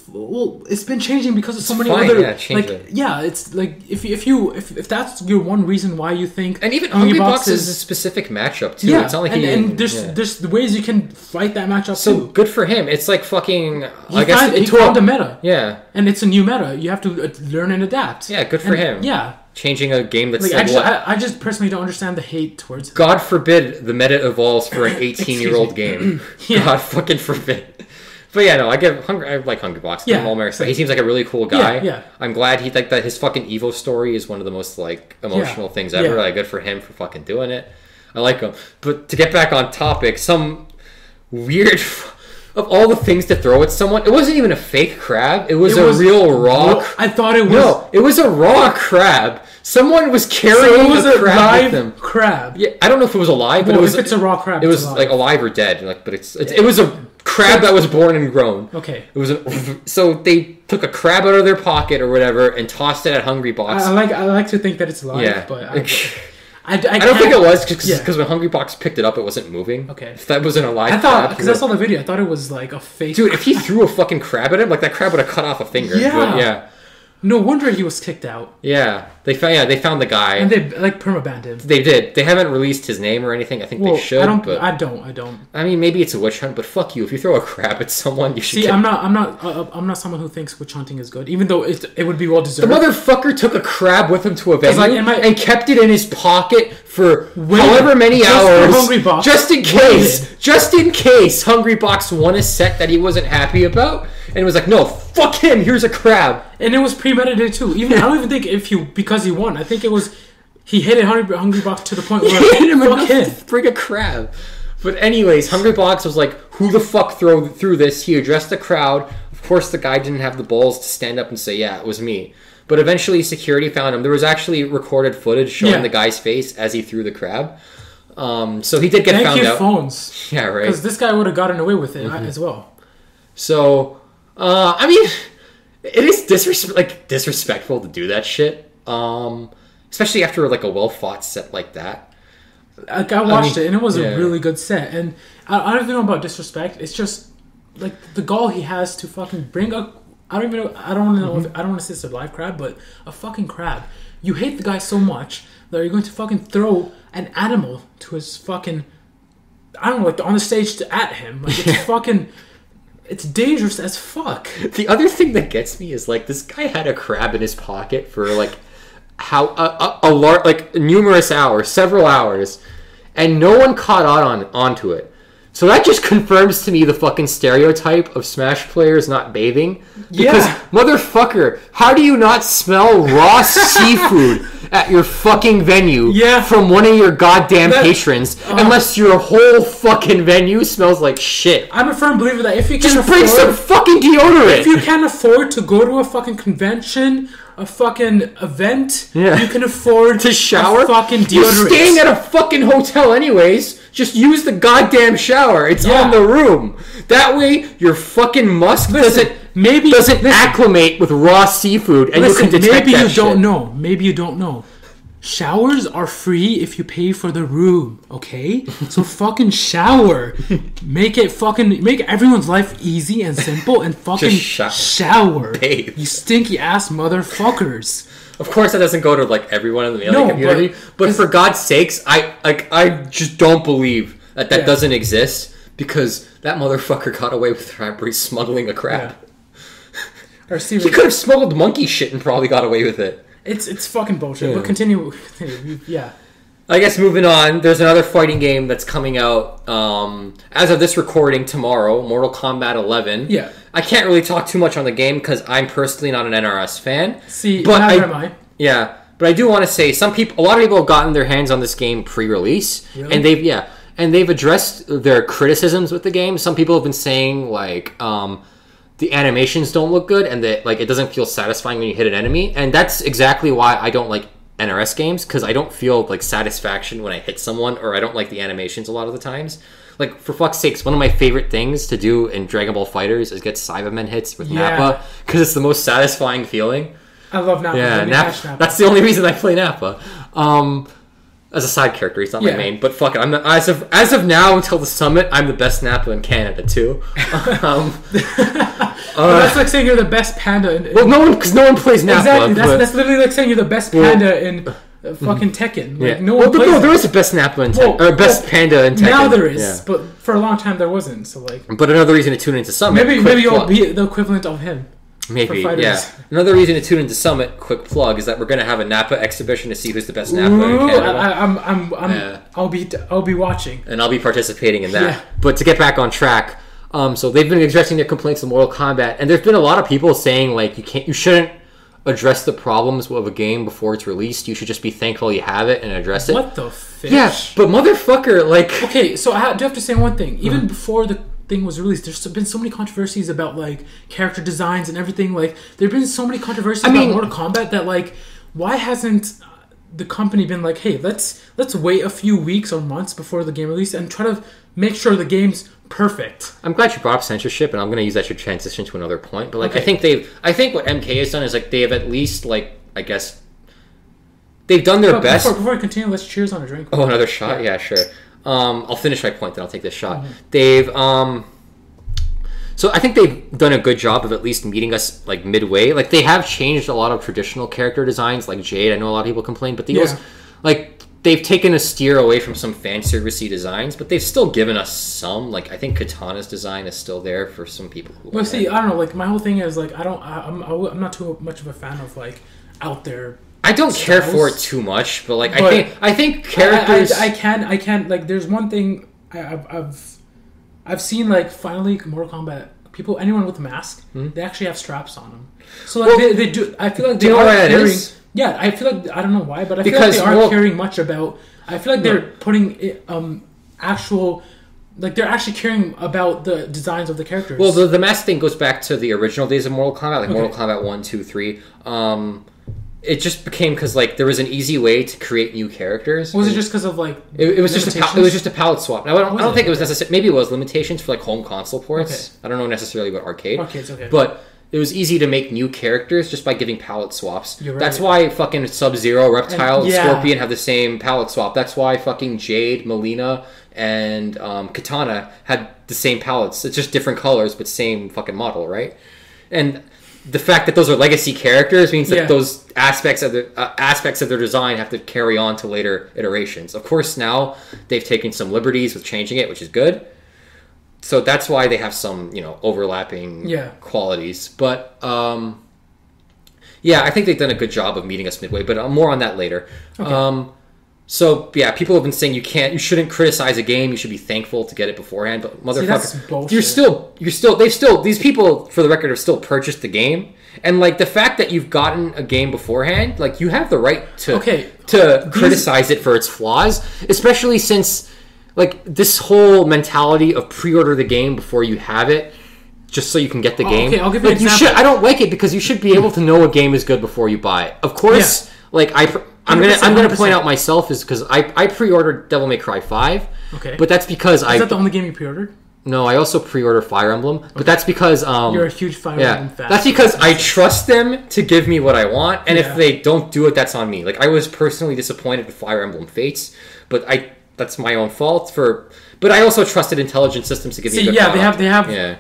Well, it's been changing because of so many other. It's like if that's your one reason why you think, and even Hungrybox is a specific matchup too. Yeah, it's not like there's the ways you can fight that matchup so good for him. It's like fucking. He found a meta. Yeah, and it's a new meta. You have to learn and adapt. Yeah, good for him. Yeah. Changing a game that's I just personally don't understand the hate towards it. God forbid the meta evolves for an 18-year-old game. God fucking forbid. But yeah, no, I like Hungrybox. Yeah, he seems like a really cool guy. Yeah. I'm glad that his fucking Evo story is one of the most like emotional things ever. Like, good for him for fucking doing it. I like him. But to get back on topic, some weird of all the things to throw at someone, it wasn't even a fake crab. It was a real raw. I thought it was. No, it was a raw crab. Someone was carrying a crab with them. Crab. Yeah, I don't know if it was alive, but if it's a raw crab, it was like alive or dead. Like, but it was a crab that was born and grown. Okay. It was so they took a crab out of their pocket or whatever and tossed it at Hungrybox. I like to think that it's alive, but I don't think it was because when Hungrybox picked it up, it wasn't moving. Okay. If that wasn't a live crab. I thought, because I saw the video, I thought it was like a fake. Dude, if he threw a fucking crab at him, like that crab would have cut off a finger. Yeah. But, yeah. No wonder he was kicked out. Yeah. They found the guy. And they like permabanned him. They did. They haven't released his name or anything. I think they should. I don't. I mean, maybe it's a witch hunt, but fuck you. If you throw a crab at someone, you should. See, I'm not someone who thinks witch hunting is good, even though it would be well deserved. The motherfucker took a crab with him to a venue and kept it in his pocket for however many hours, just in case Hungrybox won a set that he wasn't happy about, and it was like, no, fuck him. Here's a crab, and it was premeditated too. I don't even think because he won. I think it was he hit it Hungrybox to the point where he hit him enough to bring a crab. But anyways, Hungrybox was like, who the fuck threw this? He addressed the crowd. Of course, the guy didn't have the balls to stand up and say, yeah, it was me. But eventually, security found him. There was actually recorded footage showing the guy's face as he threw the crab. So he did get found out. Phones. Yeah, right. Because this guy would have gotten away with it as well. So, I mean, it is disrespectful to do that shit. Especially after like a well-fought set like that. I watched it, and it was a really good set. And I don't even know about disrespect. It's just like the gall he has to fucking bring a. I don't even know. I don't know. I don't want to say it's a live crab, but a fucking crab. You hate the guy so much that you're going to fucking throw an animal to his fucking. I don't know, like on the stage at him. Like it's fucking. It's dangerous as fuck. The other thing that gets me is like this guy had a crab in his pocket for like how like numerous hours, several hours, and no one caught onto it. So that just confirms to me the fucking stereotype of Smash players not bathing. Because, motherfucker, how do you not smell raw seafood at your fucking venue from one of your goddamn patrons unless your whole fucking venue smells like shit? I'm a firm believer that if you can bring some fucking deodorant. If you can't afford to go to a fucking convention, a fucking event, you can afford to shower. A fucking deodorant. You're staying at a fucking hotel anyways. Just use the goddamn shower. It's on the room. That way, your fucking musk doesn't acclimate with raw seafood, and you can detect maybe you don't know. Maybe you don't know. Showers are free if you pay for the room. Okay, so fucking shower. Make everyone's life easy and simple, and fucking shower. Babe. You stinky ass motherfuckers. Of course, that doesn't go to like everyone in the mailing community, but for God's sakes, I just don't believe that doesn't exist because that motherfucker got away with robbery smuggling a crab. Yeah. He could have smuggled monkey shit and probably got away with it. It's fucking bullshit. But continue. Yeah. I guess moving on, there's another fighting game that's coming out as of this recording tomorrow, Mortal Kombat 11. Yeah. I can't really talk too much on the game because I'm personally not an NRS fan. See, but neither am I. Yeah, but I do want to say a lot of people have gotten their hands on this game pre-release, really? and they've addressed their criticisms with the game. Some people have been saying like the animations don't look good and that like it doesn't feel satisfying when you hit an enemy, and that's exactly why I don't like NRS games because I don't feel like satisfaction when I hit someone, or I don't like the animations a lot of the times. Like, for fuck's sakes, one of my favorite things to do in Dragon Ball FighterZ is get Cybermen hits with Nappa, because it's the most satisfying feeling. I love Nappa. Yeah, Nappa. That's the only reason I play Nappa. As a side character, he's not my main, but fuck it. As of now until the summit, I'm the best Nappa in Canada too. That's like saying you're the best panda. Well, no one plays Nappa. Exactly. That's literally like saying you're the best panda in fucking Tekken. Like, no one plays there is a best Nappa in Tekken, or best panda in Tekken. Now there is, but for a long time there wasn't. So like, but another reason to tune into Summit. Maybe you'll be the equivalent of him. Maybe, yeah. Another reason to tune into Summit, quick plug, is that we're going to have a Nappa exhibition to see who's the best Nappa in Canada. I'll be watching. And I'll be participating in that. Yeah. But to get back on track, so they've been addressing their complaints of Mortal Kombat, and there's been a lot of people saying like you shouldn't address the problems of a game before it's released. You should just be thankful you have it and address it. What the fish? Yeah, but motherfucker, like... Okay, so I do have to say one thing. Even before the thing was released, there's been so many controversies about like character designs and everything. Like there've been so many controversies about Mortal Kombat that like, why hasn't the company been like, hey, let's wait a few weeks or months before the game release and try to make sure the game's perfect. I'm glad you brought up censorship, and I'm going to use that to transition to another point. But like, I think what MK has done is like they have at least like, I guess they've done their best. Before I continue, let's cheers on a drink. Oh, another shot? Yeah, sure. I'll finish my point, then I'll take this shot. They've so I think they've done a good job of at least meeting us like midway. Like they have changed a lot of traditional character designs, like Jade. I know a lot of people complain, but they've taken a steer away from some fan servicey designs, but they've still given us some. Like I think Katana's design is still there for some people. Well, see, I don't know. Like my whole thing is like I'm not too much of a fan of like out there. I don't care for it too much, but like I think characters. I can't like. There's one thing I've seen like finally Mortal Kombat people, anyone with a mask, they actually have straps on them. So like they do. I feel like they are carrying. Yeah, I feel like I don't know why, but I feel like they aren't caring much about. I feel like they're putting actual. Like, they're actually caring about the designs of the characters. Well, the mask thing goes back to the original days of Mortal Kombat, like Mortal Kombat 1, 2, 3. It just became because, like, there was an easy way to create new characters. Was it just because of, like, it was just a palette swap. Now, I don't think it was necessary. Maybe it was limitations for, like, home console ports. Okay. I don't know necessarily about arcade. Arcade's okay. But it was easy to make new characters just by giving palette swaps. You're right. That's why fucking Sub-Zero, Reptile, And, Scorpion have the same palette swap. That's why fucking Jade, Melina, and Katana had the same palettes. It's just different colors, but same fucking model, right? And the fact that those are legacy characters means that those aspects of their design have to carry on to later iterations. Of course, now they've taken some liberties with changing it, which is good. So that's why they have some, overlapping qualities. But, I think they've done a good job of meeting us midway, but more on that later. Okay. People have been saying you shouldn't criticize a game, you should be thankful to get it beforehand, but motherfucker, these people, for the record, have still purchased the game. And, the fact that you've gotten a game beforehand, you have the right to criticize it for its flaws, especially since... this whole mentality of pre-order the game before you have it, just so you can get the game. Okay, I'll give you an example. I don't like it because you should be able to know a game is good before you buy it. Of course, I'm gonna point out myself is because I pre-ordered Devil May Cry 5. Okay, but that's because is that the only game you pre-ordered? No, I also pre-ordered Fire Emblem, but that's because you're a huge Fire Emblem fan. That's because I trust them to give me what I want, and if they don't do it, that's on me. I was personally disappointed with Fire Emblem Fates, but that's my own fault but I also trusted Intelligent Systems to give me a good product.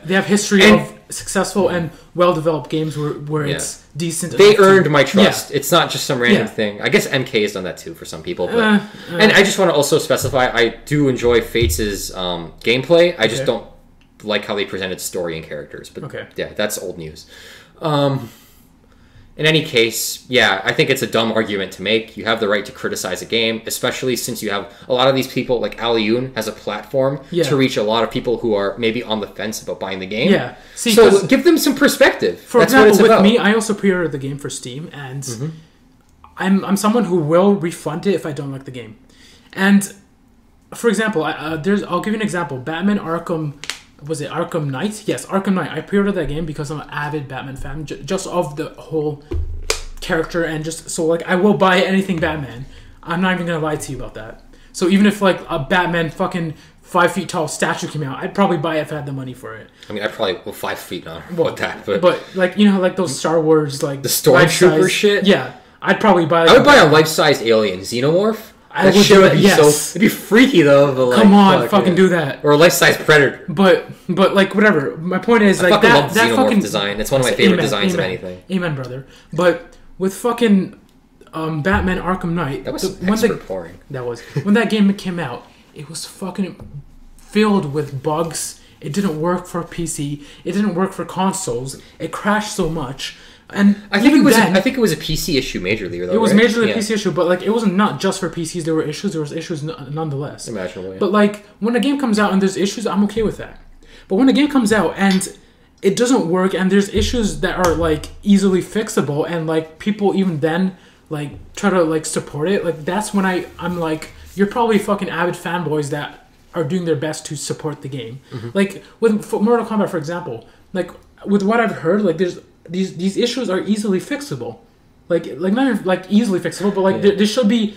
They have history of successful and well-developed games where it's decent. They earned my trust. It's not just some random thing. I guess MK has done that too for some people. But, and I just want to also specify, I do enjoy Fates' gameplay. I just don't like how they presented story and characters. But that's old news. In any case, I think it's a dumb argument to make. You have the right to criticize a game, especially since you have a lot of these people, like Alioun has a platform to reach a lot of people who are maybe on the fence about buying the game. Yeah. So give them some perspective. That's example, with me, I also pre-ordered the game for Steam, and I'm someone who will refund it if I don't like the game. And, for example, I'll give you an example. Batman Arkham... Was it Arkham Knight? Yes, Arkham Knight. I pre-ordered that game because I'm an avid Batman fan, just of the whole character, and just so I will buy anything Batman. I'm not even gonna lie to you about that. So even if a Batman fucking 5 feet tall statue came out, I'd probably buy it if I had the money for it. I mean, I probably go 5 feet now about that, but those Star Wars the Stormtrooper shit. Yeah, I'd probably buy. I would buy a life-sized alien Xenomorph. I would do it. It'd be freaky though. But come on, fucking do that. Or a life-size Predator. But whatever. My point is I love the Xenomorph design. It's one of my favorite designs of anything. Amen, brother. But with fucking Batman Arkham Knight, that was boring. That was when that game came out. It was fucking filled with bugs. It didn't work for PC. It didn't work for consoles. It crashed so much. And I think it was a PC issue majorly. Though, it was majorly a PC issue, but it wasn't not just for PCs. There were issues. There was issues nonetheless. Imaginable. Yeah. But when a game comes out and there's issues, I'm okay with that. But when a game comes out and it doesn't work and there's issues that are easily fixable and people even then try to support it, that's when I'm you're probably fucking avid fanboys that are doing their best to support the game. With Mortal Kombat, for example, with what I've heard, there's these issues are easily fixable, not even easily fixable, but they should be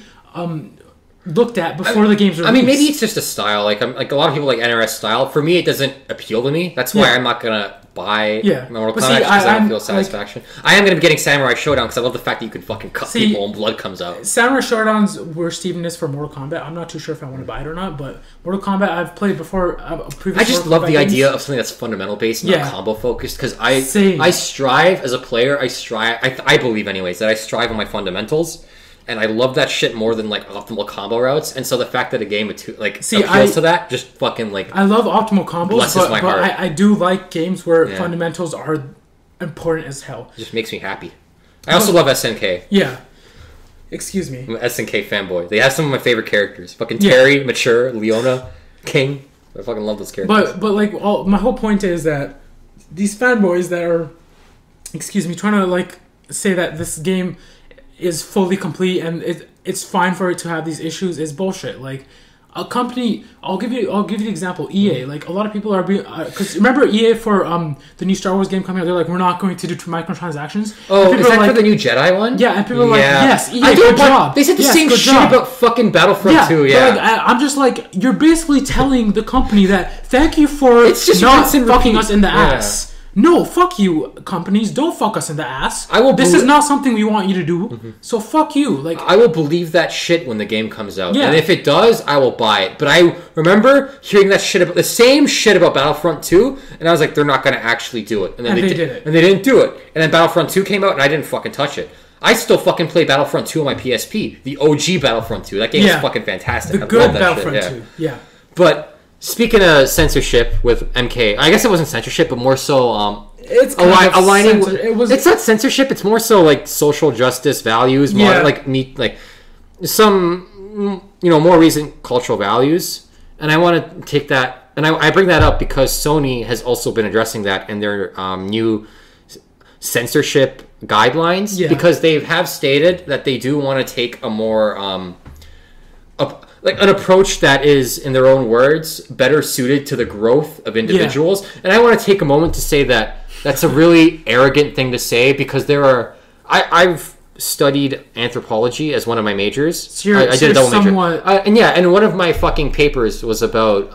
looked at before the game's released. I mean, maybe it's just a style. A lot of people like NRS style. For me, it doesn't appeal to me. That's why I'm not gonna buy Mortal Kombat because I don't feel satisfaction. I am gonna be getting Samurai Showdown because I love the fact that you can fucking cut people and blood comes out. Samurai Showdown's where Steven is for Mortal Kombat. I'm not too sure if I want to buy it or not, but Mortal Kombat I've played before. I just love the idea of something that's fundamental based, not combo focused. Because I strive as a player. I believe anyways that I strive on my fundamentals. And I love that shit more than optimal combo routes, and so the fact that a game appeals to that just fucking I love optimal combos, blesses my heart. I do like games where fundamentals are important as hell. It just makes me happy. I also love SNK. Yeah. Excuse me. I'm an SNK fanboy. They have some of my favorite characters. Fucking Terry, Mature, Leona, King. I fucking love those characters. But my whole point is that these fanboys that are, trying to say that this game is fully complete and it's fine for it to have these issues is bullshit. A company, I'll give you the example. EA, a lot of people are being because remember EA for the new Star Wars game coming out, they're we're not going to do microtransactions. Oh, is that for the new Jedi one? Yeah, and people are yes, EA, good job. They said the same shit about fucking Battlefront 2. Yeah, but I'm just you're basically telling the company that thank you for not fucking us in the ass. no, fuck you, companies. Don't fuck us in the ass. This is not something we want you to do. Mm-hmm. So fuck you. Like, I will believe that shit when the game comes out. Yeah. And if it does, I will buy it. But I remember hearing that shit about the same shit about Battlefront 2, and I was like, they're not going to actually do it. And then they did it. And they didn't do it. And then Battlefront 2 came out, and I didn't fucking touch it. I still fucking play Battlefront 2 on my PSP. The OG Battlefront 2. That game is fucking fantastic. The good Battlefront 2. Yeah. But speaking of censorship with MK, I guess it wasn't censorship, but more so it's aligning. It's not censorship. It's more so like social justice values, like some more recent cultural values. And I want to take that, and I bring that up because Sony has also been addressing that in their new censorship guidelines, because they have stated that they do want to take a more an approach that is, in their own words, better suited to the growth of individuals. And I want to take a moment to say that that's a really arrogant thing to say, because I've studied anthropology as one of my majors. So I did a double major. And one of my fucking papers was about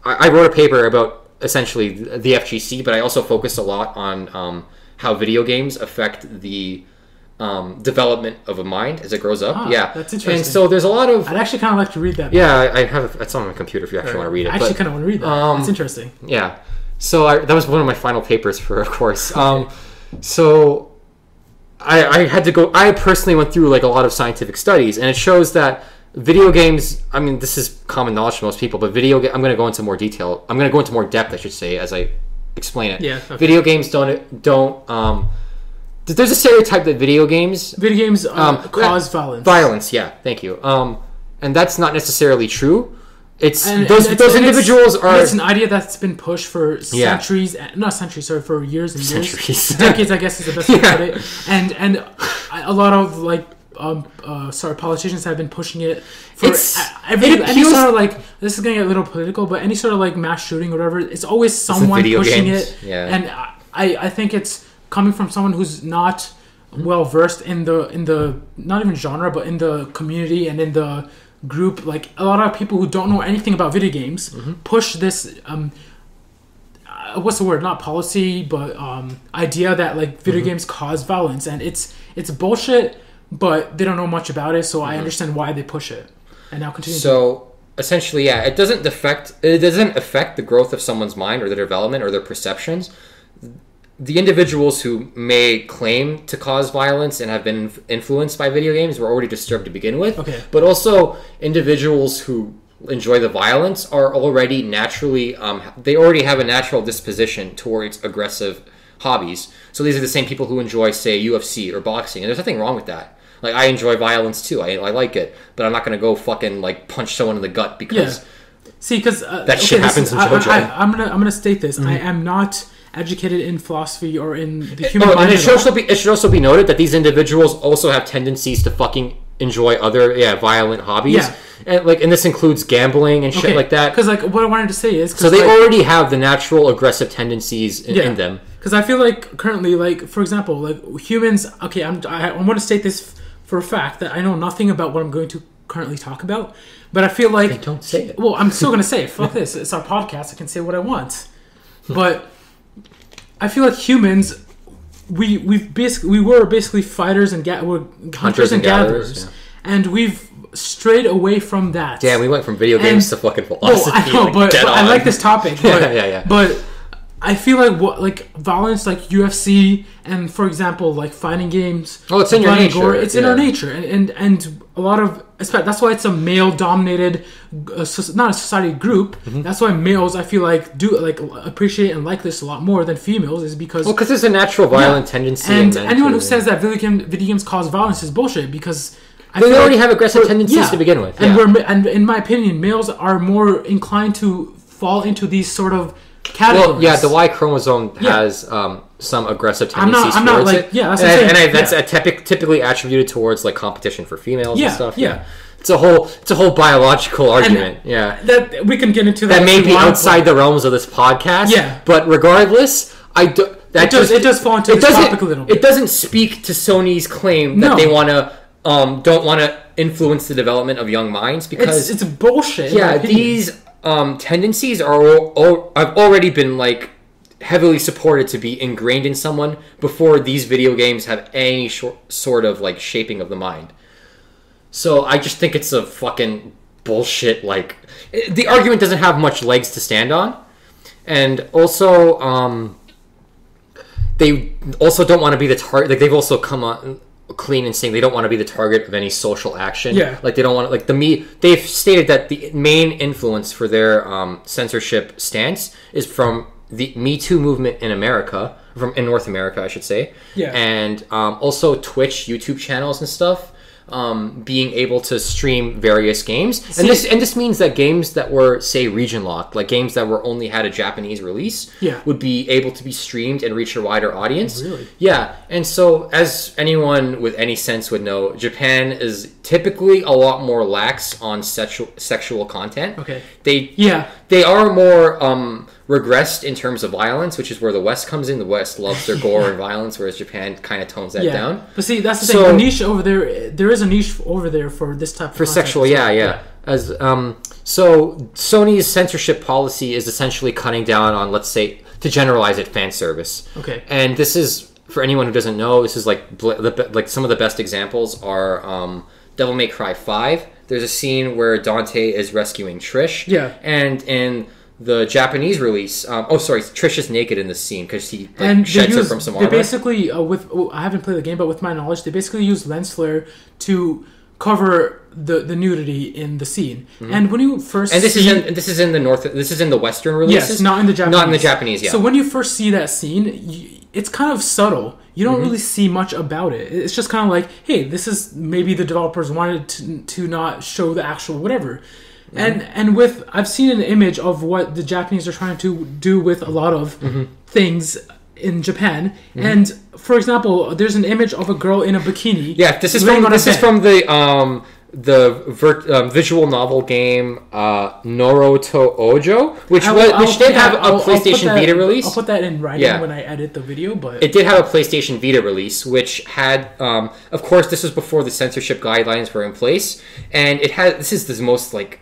I wrote a paper about essentially the FGC, but I also focused a lot on how video games affect the development of a mind as it grows up. That's interesting. And so there's a lot of... I'd actually kind of like to read that. Yeah, I have it's on my computer if you actually want to read it. I actually kind of want to read that. It's interesting. Yeah. So that was one of my final papers for a course. So I had to go... I personally went through like a lot of scientific studies, and it shows that video games... I mean, this is common knowledge for most people, but I'm going to go into more detail. I'm going to go into more depth, I should say, as I explain it. Yeah. Okay. Video games don't there's a stereotype that video games cause violence. Violence, yeah, thank you. And that's not necessarily true. It's individuals are. It's an idea that's been pushed for centuries, not centuries, sorry, for years and years, decades, I guess is the best way to put it. And a lot of politicians have been pushing it for any sort of like, this is going to get a little political, but any sort of like mass shooting or whatever, it's always someone pushing games. it. Yeah. And I think it's coming from someone who's not well versed in the not even genre, but in the community and in the group. Like, a lot of people who don't know anything about video games push this what's the word, not policy, but idea that like video games cause violence, and it's bullshit, but they don't know much about it, so I understand why they push it. And now continue. So essentially, it doesn't affect the growth of someone's mind or their development or their perceptions. The individuals who may claim to cause violence and have been influenced by video games were already disturbed to begin with. Okay. But also, individuals who enjoy the violence are already naturally... they already have a natural disposition towards aggressive hobbies. So these are the same people who enjoy, say, UFC or boxing. And there's nothing wrong with that. Like, I enjoy violence too. I like it. But I'm not going to go fucking, like, punch someone in the gut because... Yeah. See, because... that shit happens in JoJo. I'm gonna state this. I am not educated in philosophy or in the human mind. And it should also be noted that these individuals also have tendencies to fucking enjoy other violent hobbies. Yeah. And this includes gambling and shit like that. Because like what I wanted to say is, so they already have the natural aggressive tendencies in them. Because I feel like currently, like for example, like humans. Okay, I want to state this for a fact that I know nothing about what I'm going to currently talk about, but I feel like don't say it. Well, I'm still gonna say it. Fuck this. It's our podcast. I can say what I want, but I feel like humans, we were basically fighters and hunters and gatherers, and we've strayed away from that. Damn, we went from video games to fucking philosophy. I know, but I like this topic. But, yeah. But I feel like violence, like UFC, and for example, like fighting games. Oh, it's in your nature. It's in our nature, and a lot of that's why it's a male-dominated, not a society group. Mm-hmm. That's why males, I feel like, do like appreciate and like this a lot more than females, is because there's a natural violent tendency. And anyone who says that video games cause violence is bullshit, because they already have aggressive tendencies to begin with. And in my opinion, males are more inclined to fall into these sort of categories. Well, the Y chromosome has some aggressive tendencies towards it. Yeah, that's what I'm saying. That's typically attributed towards like competition for females and stuff. Yeah. It's a whole biological argument. That we can get into that may be outside the realms of this podcast. Yeah. But regardless, it does fall into this topic a little bit. It doesn't speak to Sony's claim that they want to don't want to influence the development of young minds, because it's bullshit. Yeah, these tendencies have already been like heavily supported to be ingrained in someone before these video games have any sort of like shaping of the mind. So I just think it's a fucking bullshit. Like, the argument doesn't have much legs to stand on, and also they also don't want to be the target. Like, they've also come on clean and saying they don't want to be the target of any social action. Yeah, like they don't want to, like, they've stated that the main influence for their censorship stance is from the Me Too movement in America, in North America, I should say. Yeah, and also Twitch, YouTube channels and stuff. Being able to stream various games, and this means that games that were, say, region locked, like games that were only had a Japanese release, would be able to be streamed and reach a wider audience. Oh, really? Yeah, and so as anyone with any sense would know, Japan is typically a lot more lax on sexual content. Okay. They are more regressed in terms of violence, which is where the West comes in. The West loves their gore and violence, whereas Japan kind of tones that down. But see, that's the thing. The niche over there is a niche over there for this type of content. Sexual. As so Sony's censorship policy is essentially cutting down on, let's say, to generalize it, fan service. Okay. And this is, for anyone who doesn't know, this is like some of the best examples are Devil May Cry 5. There's a scene where Dante is rescuing Trish. Yeah. And in the Japanese release, Trish is naked in this scene because he sheds her from some armor. They basically, I haven't played the game, but with my knowledge, they basically use lens flare to cover the nudity in the scene. Mm-hmm. And when you first this is in the Western releases. Yes, not in the Japanese. Not in the Japanese. Yeah. So when you first see that scene, it's kind of subtle. You don't really see much about it. It's just kind of like, hey, this is maybe the developers wanted to not show the actual whatever. And I've seen an image of what the Japanese are trying to do with a lot of things in Japan. And for example, there's an image of a girl in a bikini. Yeah, this is from the visual novel game Noroto Ojo, which did have a PlayStation Vita release. I'll put that in writing when I edit the video, but it did have a PlayStation Vita release, which had, of course, this was before the censorship guidelines were in place, and this is the most like.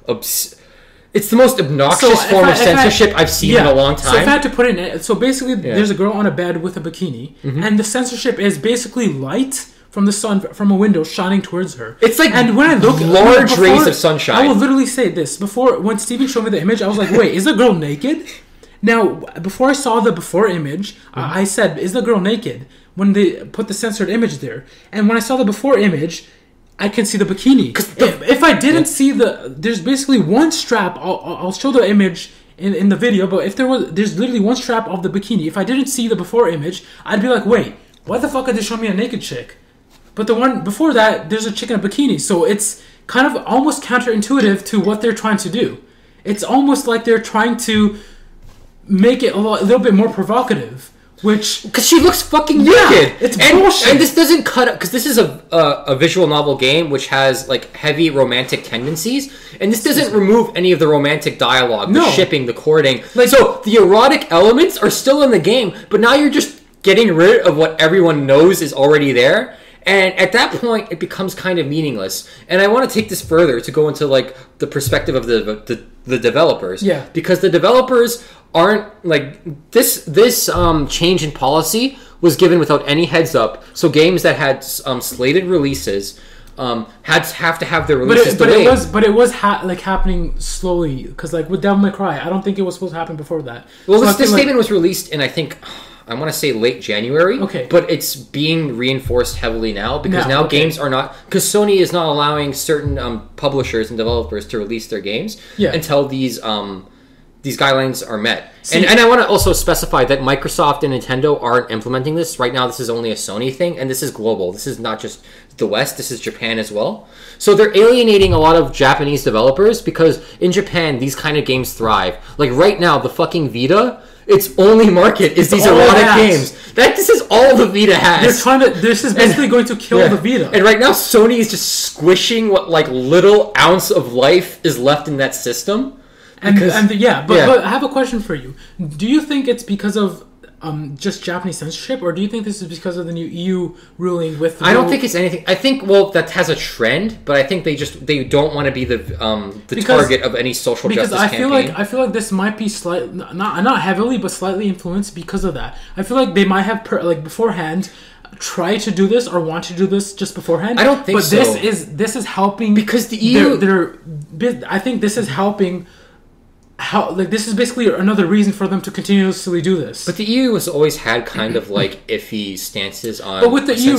It's the most obnoxious form of censorship I've seen in a long time. So if I had to put it in, so basically there's a girl on a bed with a bikini, and the censorship is basically light from the sun from a window shining towards her. It's like, and when I look large rays of sunshine. I will literally say this. When Steven showed me the image, I was like, wait, is the girl naked? Now, before I saw the before image, I said, is the girl naked? When they put the censored image there. And when I saw the before image, I can see the bikini. If I didn't see there's basically one strap. I'll show the image in the video, but if there's literally one strap of the bikini. If I didn't see the before image, I'd be like, wait, why the fuck are they showing me a naked chick? But the one before that, there's a chick in a bikini. So it's kind of almost counterintuitive to what they're trying to do. It's almost like they're trying to make it a little bit more provocative. Because she looks fucking naked. It's bullshit. And this doesn't cut up, because this is a visual novel game which has like heavy romantic tendencies, and this doesn't remove any of the romantic dialogue, the shipping, the courting. So the erotic elements are still in the game, but now you're just getting rid of what everyone knows is already there. And at that point, it becomes kind of meaningless. And I want to take this further to go into like the perspective of the developers. Yeah. Because the developers aren't like this change in policy was given without any heads up. So games that had slated releases have to have their releases delayed. But it was happening slowly, because like with Devil May Cry, I don't think it was supposed to happen before that. Well, this statement was released in, I think, I want to say late January. Okay. But it's being reinforced heavily now because now games are not, because Sony is not allowing certain publishers and developers to release their games until these guidelines are met. And I want to also specify that Microsoft and Nintendo aren't implementing this. Right now, this is only a Sony thing, and this is global. This is not just the West. This is Japan as well. So they're alienating a lot of Japanese developers because in Japan, these kind of games thrive. Like right now, the fucking Vita, its only market is these erotic games. This is all the Vita has. This is basically going to kill the Vita. And right now, Sony is just squishing what like little ounce of life is left in that system. But I have a question for you. Do you think it's because of just Japanese censorship, or do you think this is because of the new EU ruling with? I don't think it's anything. I think that has a trend, but I think they don't want to be the target of any social justice campaign. I feel like this might be slightly not heavily, but slightly influenced because of that. I feel like they might have beforehand try to do this or want to do this just beforehand. I don't think so. But this is helping because the EU. I think this is helping. This is basically another reason for them to continuously do this. But the EU has always had kind of like iffy stances on. But with the EU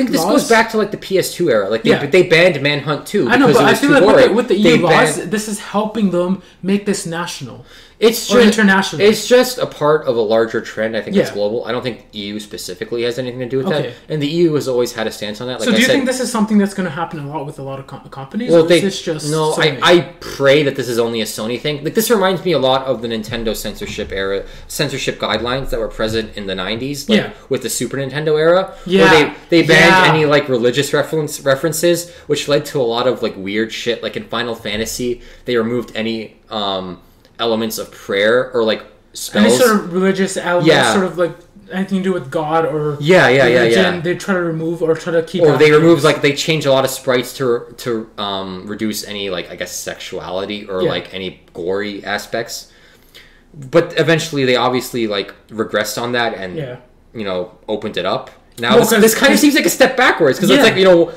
this goes back to like the PS2 era. Like they banned Manhunt 2. I know, but I feel like with the EU laws, this is helping them make this national. Or international. It's just a part of a larger trend. I think it's global. I don't think EU specifically has anything to do with that. And the EU has always had a stance on that. Like so do you think this is something that's going to happen a lot with a lot of companies? Well, or is this just Sony? I pray that this is only a Sony thing. Like this reminds me a lot of the Nintendo censorship guidelines that were present in the 90s. With the Super Nintendo era. Yeah. Where they banned any like religious references, which led to a lot of like weird shit. Like in Final Fantasy, they removed any elements of prayer or like spells. Any sort of religious elements, sort of like anything to do with God or religion, they try to remove or try to keep. Or they remove they change a lot of sprites to reduce any like I guess sexuality or like any gory aspects. But eventually, they obviously like regressed on that and opened it up. Now this kind of seems like a step backwards because it's like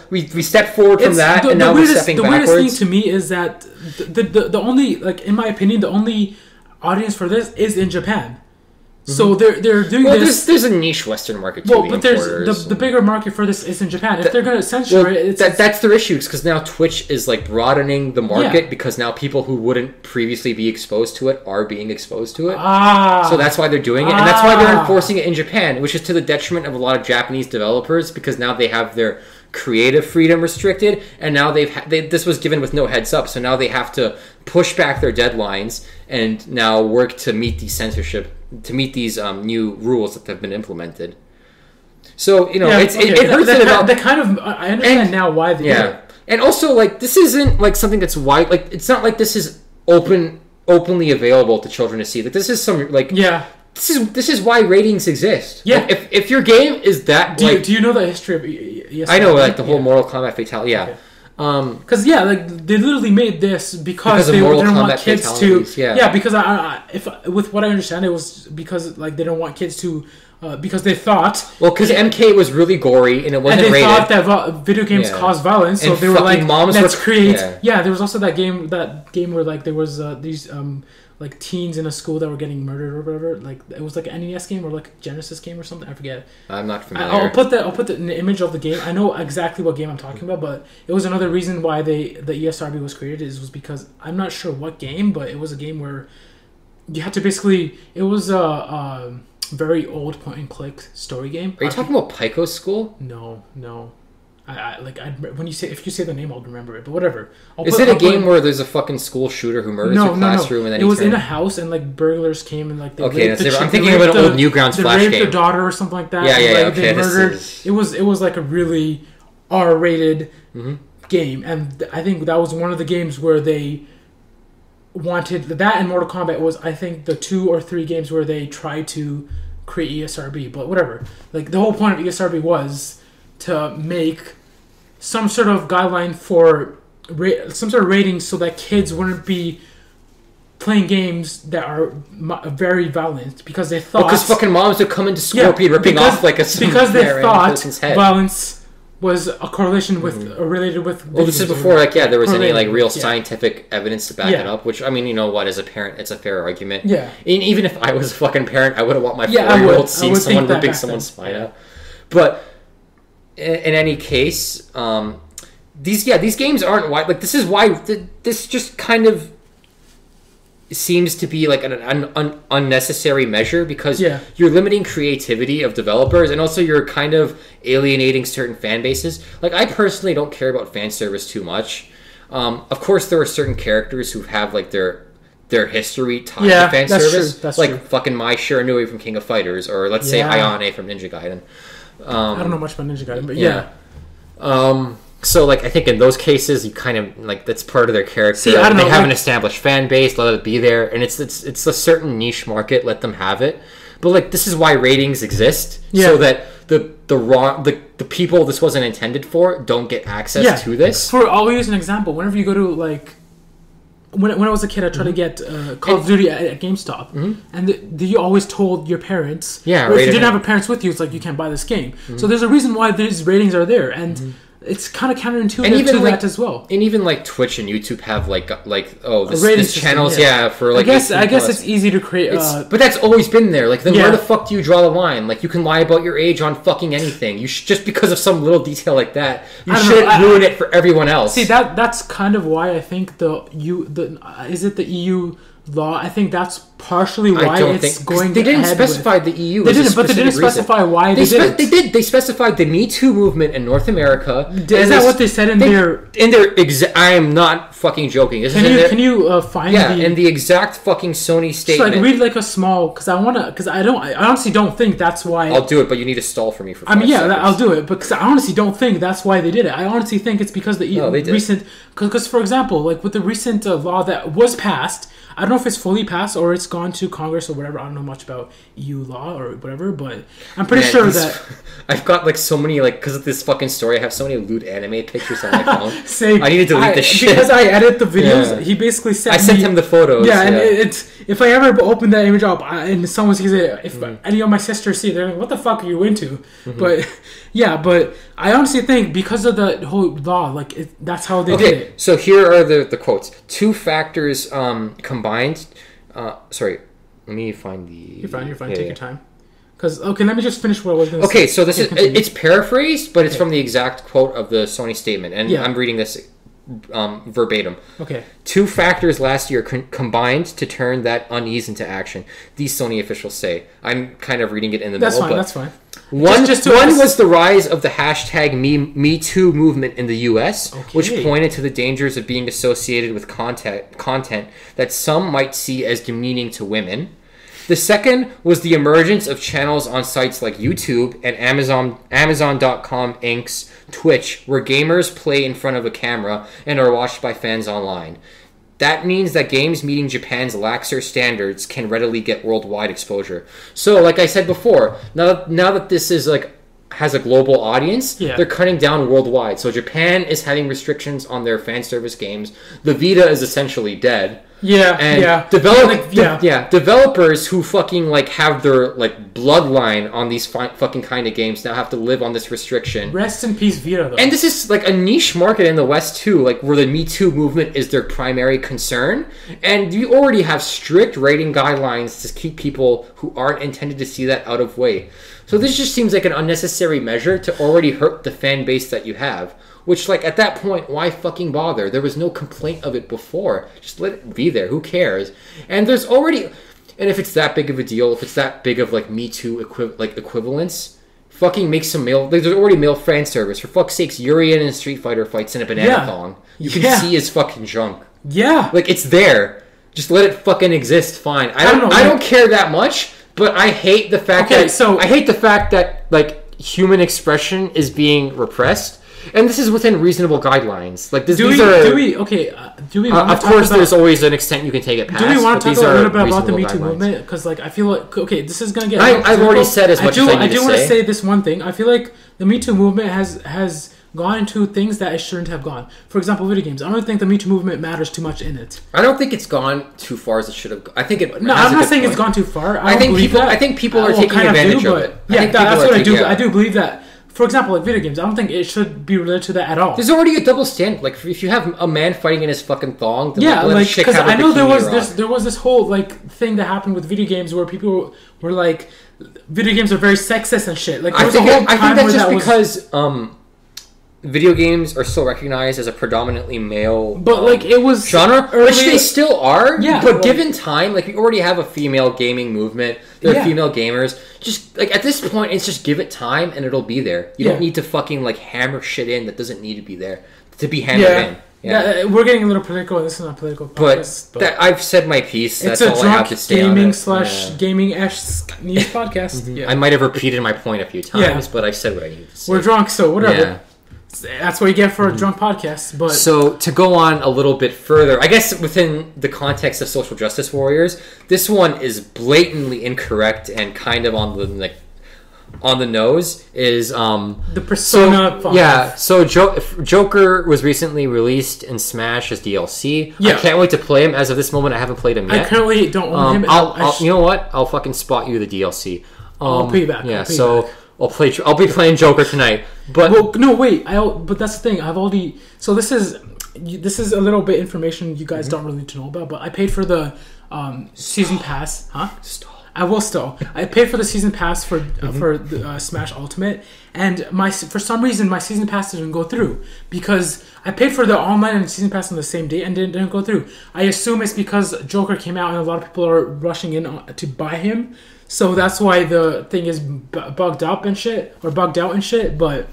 we stepped forward from that and now we're stepping backwards. The weirdest thing to me is that the only like in my opinion the only audience for this is in Japan. So they're doing this. There's a niche Western market too. Well, but there's the bigger market for this is in Japan. If they're going to censor it, that's their issue because now Twitch is like broadening the market because now people who wouldn't previously be exposed to it are being exposed to it. So that's why they're doing it, and that's why they're enforcing it in Japan, which is to the detriment of a lot of Japanese developers because now they have their creative freedom restricted, and now this was given with no heads up, so now they have to push back their deadlines and now work to meet these new rules that have been implemented. So it hurts it about the kind of I understand now why they do it. And also like this isn't like something that's wide, like it's not like this is openly available to children to see. Like this is some like This is why ratings exist. Yeah. Like, if your game is that... Do you know the history of ESRB? I know, like, the whole Mortal Kombat fatality. Yeah. Because, they literally made this because they didn't want kids to... Yeah, because with what I understand, it was because, like, they don't want kids to... because they thought... Well, because MK was really gory and it wasn't rated. And they thought that video games cause violence, so they were like, let's create... Yeah, there was also that game where, like, there was these... like teens in a school that were getting murdered or whatever. Like it was like an NES game or like a Genesis game or something. I forget. I'm not familiar. I'll put the image of the game. I know exactly what game I'm talking about, but it was another reason why the ESRB was created was because I'm not sure what game, but it was a game where you had to basically. It was a very old point and click story game. Are you talking about Pico School? No. When you say if you say the name, I'll remember it. But whatever. Is it a game where there's a fucking school shooter who murders your classroom and then it was in a house and like burglars came and like they raped the I'm thinking of an old Newgrounds Flash game. They raped the daughter or something like that. Okay. They murdered. It was like a really R-rated game, and I think that was one of the games where they wanted that. And Mortal Kombat was I think the 2 or 3 games where they tried to create ESRB. But whatever. Like the whole point of ESRB was to make some sort of guideline for some sort of rating so that kids wouldn't be playing games that are very violent because they thought... because fucking moms would come into Scorpion ripping off like a... because they thought violence was a correlation with... related with... Well, this is before, like, there was any, like, real scientific evidence to back it up, which, I mean, you know what, as a parent, it's a fair argument. Yeah. And even if I was a fucking parent, I wouldn't want my 4-year-old seeing someone ripping someone's spine out. But... in any case, these games aren't wide. Like this is why this just kind of seems to be like an unnecessary measure because you're limiting creativity of developers and also you're kind of alienating certain fan bases. Like I personally don't care about fan service too much. Of course, there are certain characters who have like their history tied to fan service. That's like true. Fucking Mai Shiranui from King of Fighters, or let's say Ayane from Ninja Gaiden. I don't know much about Ninja Gaiden, but so like I think in those cases you kind of like that's part of their character. See, I don't know, they have an established fan base, let it be there, and it's a certain niche market, let them have it. But like, this is why ratings exist, so that the people this wasn't intended for don't get access to this. I'll use an example. Whenever you go to like, when I was a kid, I tried to get Call of Duty at GameStop, and you always told your parents, or if you didn't have a parents with you, it's like you can't buy this game. So there's a reason why these ratings are there, and it's kind of counterintuitive to that as well. And even like Twitch and YouTube have this channels for like. I guess it's easy to create. But that's always been there. Like, then where the fuck do you draw the line? Like, you can lie about your age on fucking anything. You just because of some little detail like that, you shouldn't ruin it for everyone else. See, that's kind of why I think is it the EU law? I think that's partially why they didn't specify the EU. They didn't specify why they did it. They specified the Me Too movement in North America. Is that what they said in their? I am not fucking joking. Can you find in the exact fucking Sony statement? So like read like a small because I honestly don't think that's why. I'll do it, but you need to stall for me for 5 seconds. I'll do it, because I honestly don't think that's why they did it. I honestly think it's because recent. Because for example, like with the recent law that was passed. I don't know if it's fully passed or it's gone to Congress or whatever. I don't know much about EU law or whatever, but I'm pretty sure that... I've got like so many, like, because of this fucking story, I have so many lewd anime pictures on my phone. Same. I need to delete this shit. Because I edit the videos, he basically sent him the photos. Yeah, and if I ever open that image up and someone sees it, if any of my sisters see it, they're like, what the fuck are you into? But I honestly think because of the whole law, like, that's how they did it. So here are the quotes. 2 factors combined. Sorry, let me find the... You're fine. Take your time. Because, let me just finish what I was going to say. Okay, so this it's paraphrased, but it's from the exact quote of the Sony statement. And I'm reading this verbatim. Okay. 2 factors last year combined to turn that unease into action. These Sony officials say. I'm kind of reading it in the middle. That's fine. One was the rise of the hashtag Me Too movement in the U.S., which pointed to the dangers of being associated with content that some might see as demeaning to women. The second was the emergence of channels on sites like YouTube and Amazon.com Inc.'s Twitch, where gamers play in front of a camera and are watched by fans online. That means that games meeting Japan's laxer standards can readily get worldwide exposure. So, like I said before, now that this is has a global audience, they're cutting down worldwide. So Japan is having restrictions on their fan service games. The Vita is essentially dead. Developers who fucking have their bloodline on these fucking kind of games now have to live on this restriction. Rest in peace, Vita, though. And this is a niche market in the West too, where the Me Too movement is their primary concern. And you already have strict rating guidelines to keep people who aren't intended to see that out of way. So this just seems like an unnecessary measure to already hurt the fan base that you have. Which, at that point, why fucking bother? There was no complaint of it before. Just let it be there. Who cares? And there's already... And if it's that big of a deal, if it's that big of, Me Too equivalence, fucking make some male... there's already male fan service. For fuck's sakes, Urian in Street Fighter fights in a banana thong. You can see his fucking junk. Yeah. It's there. Just let it fucking exist. Fine. I don't care that much, but I hate the fact I hate the fact that, human expression is being repressed. And this is within reasonable guidelines. Of course, there's always an extent you can take it past. Do we want to talk a little bit about the Me Too movement? Because, I feel like, this is going to get... I've already said as much as I need to say. I do want to say this one thing. I feel like the Me Too movement has gone into things that it shouldn't have gone. For example, video games. I don't think the Me Too movement matters too much in it. I don't think it's gone too far as it should have. I think it. No, I'm not saying it's gone too far. I think people are taking advantage of it. Yeah, that's what I do. I do believe that. For example, video games, I don't think it should be related to that at all. There's already a double standard. If you have a man fighting in his fucking thong, then because I know there was this whole thing that happened with video games where people were video games are very sexist and shit. I think that's just because video games are still recognized as a predominantly male it was genre, which they still are. Yeah, but given time, we already have a female gaming movement. There are female gamers. Just at this point, it's just give it time and it'll be there. You don't need to fucking hammer shit in that doesn't need to be there to be hammered in. Yeah, we're getting a little political. This is not political, but I've said my piece. That's all I have to say. It's a gaming/gaming-esque news podcast. I might have repeated my point a few times, but I said what I needed to say. We're drunk, so whatever. That's what you get for a drunk podcast. But so to go on a little bit further, I guess within the context of social justice warriors, this one is blatantly incorrect and kind of on the nose. Is the Persona 5. So Joker was recently released in Smash as DLC. Yeah. I can't wait to play him. As of this moment, I haven't played him yet. I currently don't own him. You know what? I'll fucking spot you the DLC. I'll pay you back. Yeah, I'll be playing Joker tonight. But no, wait. But that's the thing. I've already. So this is a little bit information you guys don't really need to know about. But I paid for the season pass. Huh? Stop. I will still. I paid for the season pass for the Smash Ultimate, and for some reason my season pass didn't go through because I paid for the online and season pass on the same day and didn't go through. I assume it's because Joker came out and a lot of people are rushing in to buy him, so that's why the thing is bugged out and shit. But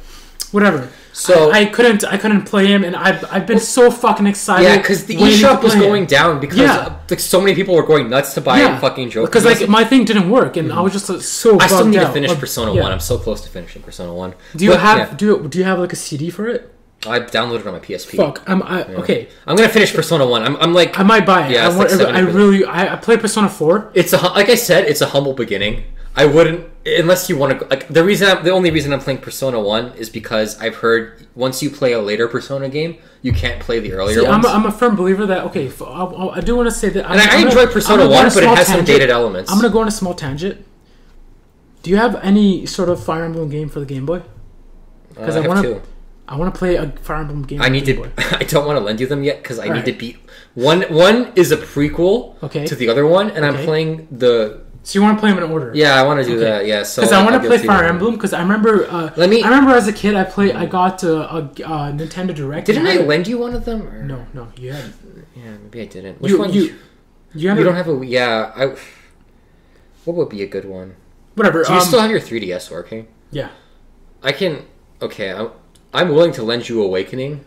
whatever. So I couldn't play him, and I've been so fucking excited. Yeah, because the eShop was going down because so many people were going nuts to buy fucking Joker. Because my thing didn't work, and I was just so. I still need to finish Persona 1. I'm so close to finishing Persona 1. Do you have like a CD for it? I downloaded it on my PSP. Fuck, okay. I'm gonna finish Persona 1. I'm like, I might buy it. Yeah, I play Persona 4. It's like I said, it's a humble beginning. I wouldn't, unless you want to. Like the only reason I'm playing Persona 1 is because I've heard once you play a later Persona game, you can't play the earlier ones. I'm a firm believer that I do want to say that. I enjoy Persona 1, but it has some dated elements. I'm gonna go on a small tangent. Do you have any sort of Fire Emblem game for the Game Boy? Because I have two. I want to play a Fire Emblem game. I don't want to lend you them yet because I need to beat one. One is a prequel to the other one, and I'm playing the. So you want to play them in order? Yeah, I want to do that. Yeah, so because I want to play Fire Emblem because I remember. I remember as a kid I got a Nintendo Direct. Didn't I lend you one of them? Or? No, you hadn't. Yeah, maybe I didn't. Which one? You don't have a. Yeah, what would be a good one? Whatever. Do you still have your 3DS working? Yeah. I can. Okay, I'm willing to lend you Awakening.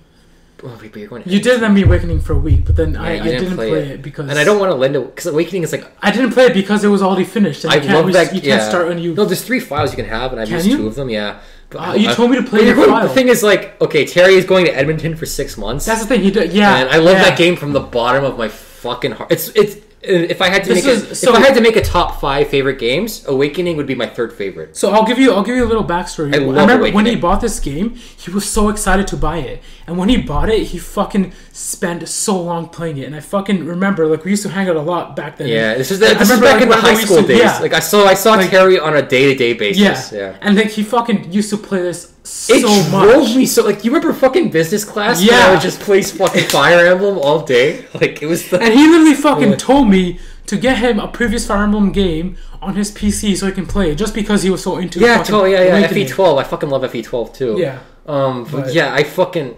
Oh, wait, but you're going to. You did lend me Awakening for a week, but then I didn't play it because. And I don't want to lend it because Awakening is like. I didn't play it because it was already finished. And I love that. You can't start when you. No, there's 3 files you can have, and I've used 2 of them. Yeah. But you told me to play your file. The thing is, like, okay, Terry is going to Edmonton for 6 months. That's the thing. Yeah. And I love that game from the bottom of my fucking heart. It's. If I had to make a top 5 favorite games, Awakening would be my 3rd favorite. So I'll give you a little backstory. I remember Awakening. When he bought this game, he was so excited to buy it, and when he bought it, he fucking spent so long playing it. And I fucking remember, like, we used to hang out a lot back then. Yeah, this is back in the high school days. Yeah. Like I saw Terry on a day-to-day basis. Yeah, and like he fucking used to play this. So it drove me so. Like, you remember fucking business class? Yeah, where I would just play fucking Fire Emblem all day. Like, it was. And he literally fucking told me to get him a previous Fire Emblem game on his PC so he can play it, just because he was so into. Yeah, totally. Yeah. FE12. I fucking love FE12 too. Yeah. But yeah, I fucking.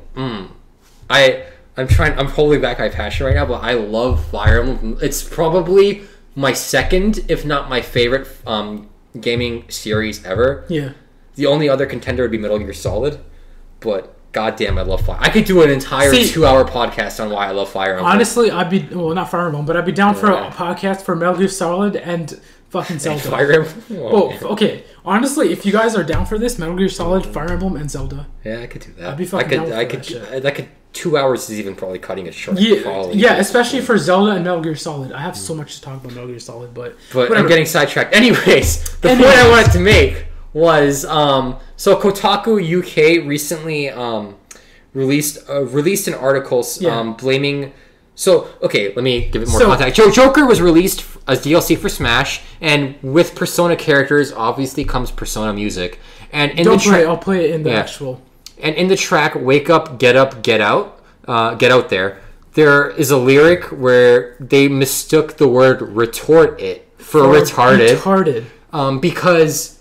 I'm holding back my passion right now, but I love Fire Emblem. It's probably my second, if not my favorite, gaming series ever. Yeah. The only other contender would be Metal Gear Solid, but goddamn, I love Fire. I could do an entire 2-hour podcast on why I love Fire Emblem. Honestly, not Fire Emblem, but I'd be down for a podcast for Metal Gear Solid and fucking Zelda. And Fire Emblem. Okay. Honestly, if you guys are down for this, Metal Gear Solid, Fire Emblem, and Zelda. Yeah, I could do that. I'd be fucking down for that shit. I could. 2 hours is even probably cutting it short. Yeah, especially for Zelda and Metal Gear Solid. I have so much to talk about Metal Gear Solid, but I'm getting sidetracked. Anyways, the point I wanted to make was so Kotaku UK recently released an article blaming. So okay, let me give it more context. Joker was released as DLC for Smash, and with Persona characters, obviously comes Persona music. And in I'll play it in the actual. And in the track "Wake Up, Get Up, Get Out," get out there. There is a lyric where they mistook the word "retort it" for retarded. Because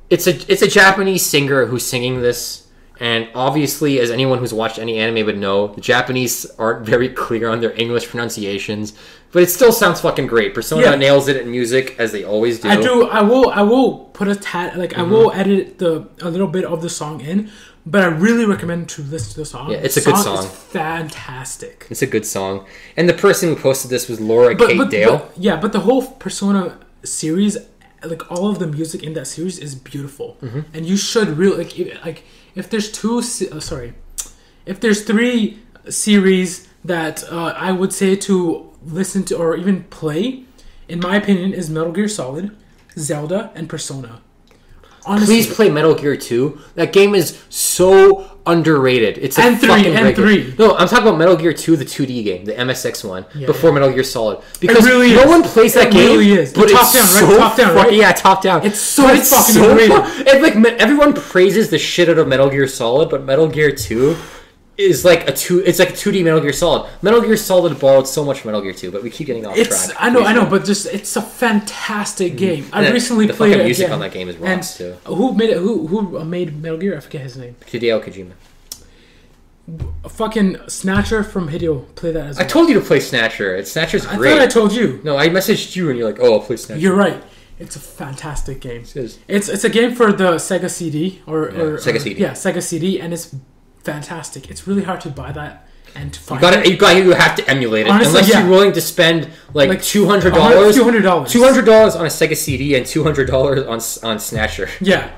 it's a Japanese singer who's singing this, and obviously, as anyone who's watched any anime would know, the Japanese aren't very clear on their English pronunciations, but it still sounds fucking great. Persona nails it in music, as they always do. I will put I will edit a little bit of the song in, but I really recommend to listen to the song. Yeah, it's a good song. It's fantastic. It's a good song, and the person who posted this was Laura Kate Dale. But the whole Persona series like all of the music in that series is beautiful, and you should really if there's if there's 3 series that I would say to listen to or even play, in my opinion, is Metal Gear Solid, Zelda, and Persona. Honestly, please play Metal Gear 2. That game is so underrated. It's a fucking 3. No, I'm talking about Metal Gear 2, the 2D game, the MSX one, before Metal Gear Solid. Because really no one plays that game. It really is. But top down, right? Top down, right? Yeah, top down. It's so fucking underrated. And like everyone praises the shit out of Metal Gear Solid, but Metal Gear 2 is like it's like a 2D Metal Gear Solid. Metal Gear Solid borrowed so much from Metal Gear 2, but we keep getting off track. I know, but just it's a fantastic game. I recently the played it. The music again. on that game is rocks too. Who made it? Who made Metal Gear? I forget his name. Hideo Kojima. A fucking Snatcher from Hideo. Play that as well. I told you to play Snatcher. Snatcher's great. I thought I told you. No, I messaged you and you're like, oh, I'll play Snatcher. You're right. It's a fantastic game. It is. It's a game for the Sega CD or Sega CD. Yeah, Sega CD, and it's fantastic. It's really hard to buy that and to find you have to emulate it. Honestly, unless you're willing to spend like $200. $200 on a Sega CD and $200 on Snatcher. Yeah.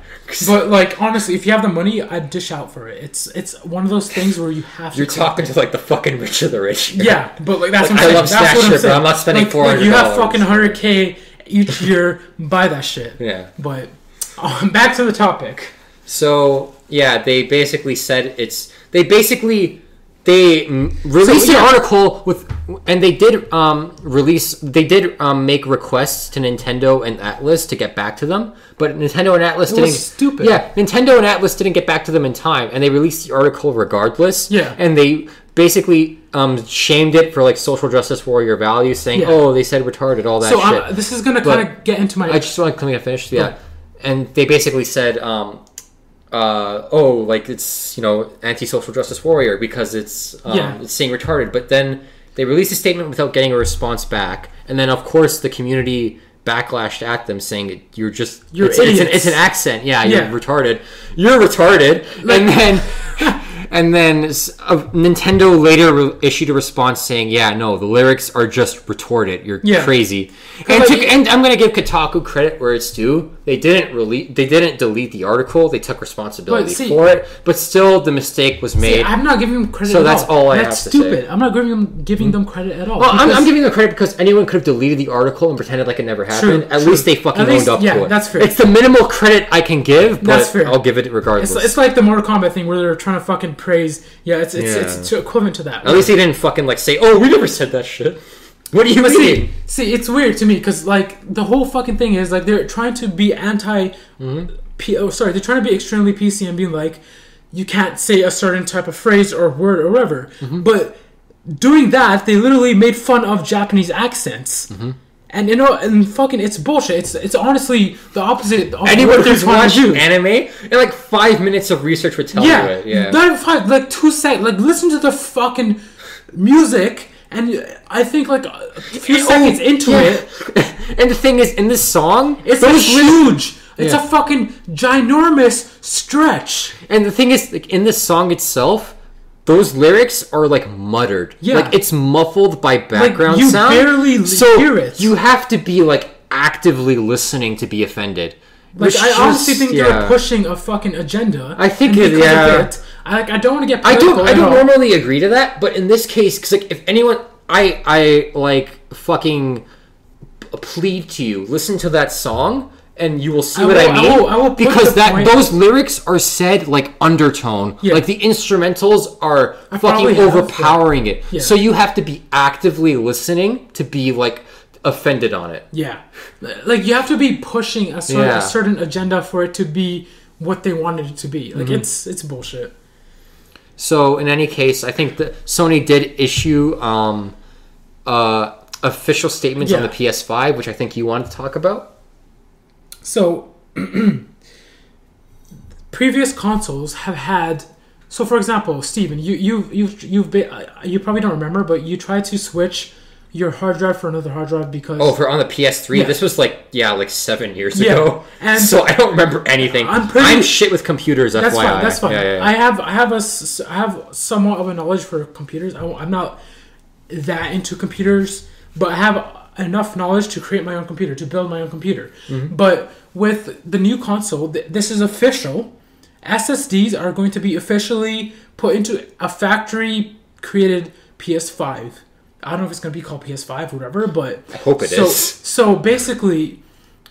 But like honestly, if you have the money, I'd dish out for it. It's one of those things where you have to. You're talking to like the fucking rich of the rich. Yeah, but like that's what I'm I saying. love Snatcher, but I'm not spending $400. Like you have fucking $100K each year, buy that shit. Yeah. But back to the topic. So yeah, they basically said they released an article with, and they did make requests to Nintendo and Atlas to get back to them, but Nintendo and Atlas didn't. Stupid. Yeah, Nintendo and Atlas didn't get back to them in time, and they released the article regardless. Yeah, and they basically shamed it for like social justice warrior values, saying, "Oh, they said retarded, all that shit." So this is gonna kind of get into my. I just want to finish. Yeah, and they basically said. Like it's anti-social justice warrior because it's saying retarded, but then they released a statement without getting a response back, and then of course the community backlashed at them saying it's an accent, you're retarded, and then Nintendo later issued a response saying, no, the lyrics are just retort it. You're crazy. And I'm going to give Kotaku credit where it's due. They didn't delete the article. They took responsibility for it. But still, the mistake was made. I'm not giving them credit at all. So that's all I have to say. That's stupid. I'm not giving them credit at all. Well, I'm giving them credit because anyone could have deleted the article and pretended like it never happened. At least they fucking owned up to it. That's fair. It's the minimal credit I can give, but that's fair. I'll give it regardless. It's like the Mortal Kombat thing where they're trying to fucking praise. It's equivalent to that. At least they didn't fucking say, "Oh, we never said that shit." What do you mean? See, it's weird to me because like the whole fucking thing is like they're trying to be they're trying to be extremely PC and being like, you can't say a certain type of phrase or word or whatever. But doing that, they literally made fun of Japanese accents. And and fucking, it's bullshit. It's honestly the opposite of anyone who's watched anime in like 5 minutes of research would tell you it. Yeah, like 2 seconds. Like listen to the fucking music, and I think like a few seconds into it. And the thing is, in this song, it's huge. It's a fucking ginormous stretch. And the thing is, like in this song itself. Those lyrics are like muttered. Yeah. Like it's muffled by background sound. You barely hear it. You have to be like actively listening to be offended. Like I honestly think they're pushing a fucking agenda. I think I don't want to get political. I don't normally agree to that, but in this case, because like if anyone I like fucking plead to you, listen to that song. And you will see what I mean. I will because those lyrics are said like undertone. Yeah. Like the instrumentals are fucking overpowering it. Yeah. So you have to be actively listening to be like offended on it. Yeah. Like you have to be pushing a certain agenda for it to be what they wanted it to be. Like it's bullshit. So in any case, I think that Sony did issue official statements on the PS5, which I think you wanted to talk about. So, previous consoles have had. So, for example, Steven, you've been, you probably don't remember, but you tried to switch your hard drive for another hard drive because for on the PS3. This was like 7 years ago, and so I don't remember anything. I'm shit with computers. That's FYI. Fine. That's fine. Yeah. I have somewhat of a knowledge for computers. I'm not that into computers, but I enough knowledge to create my own computer, to build my own computer. But with the new console, this is official. SSDs are going to be officially put into a factory created PS5. I don't know if it's going to be called PS5 or whatever, but I hope it is. So basically,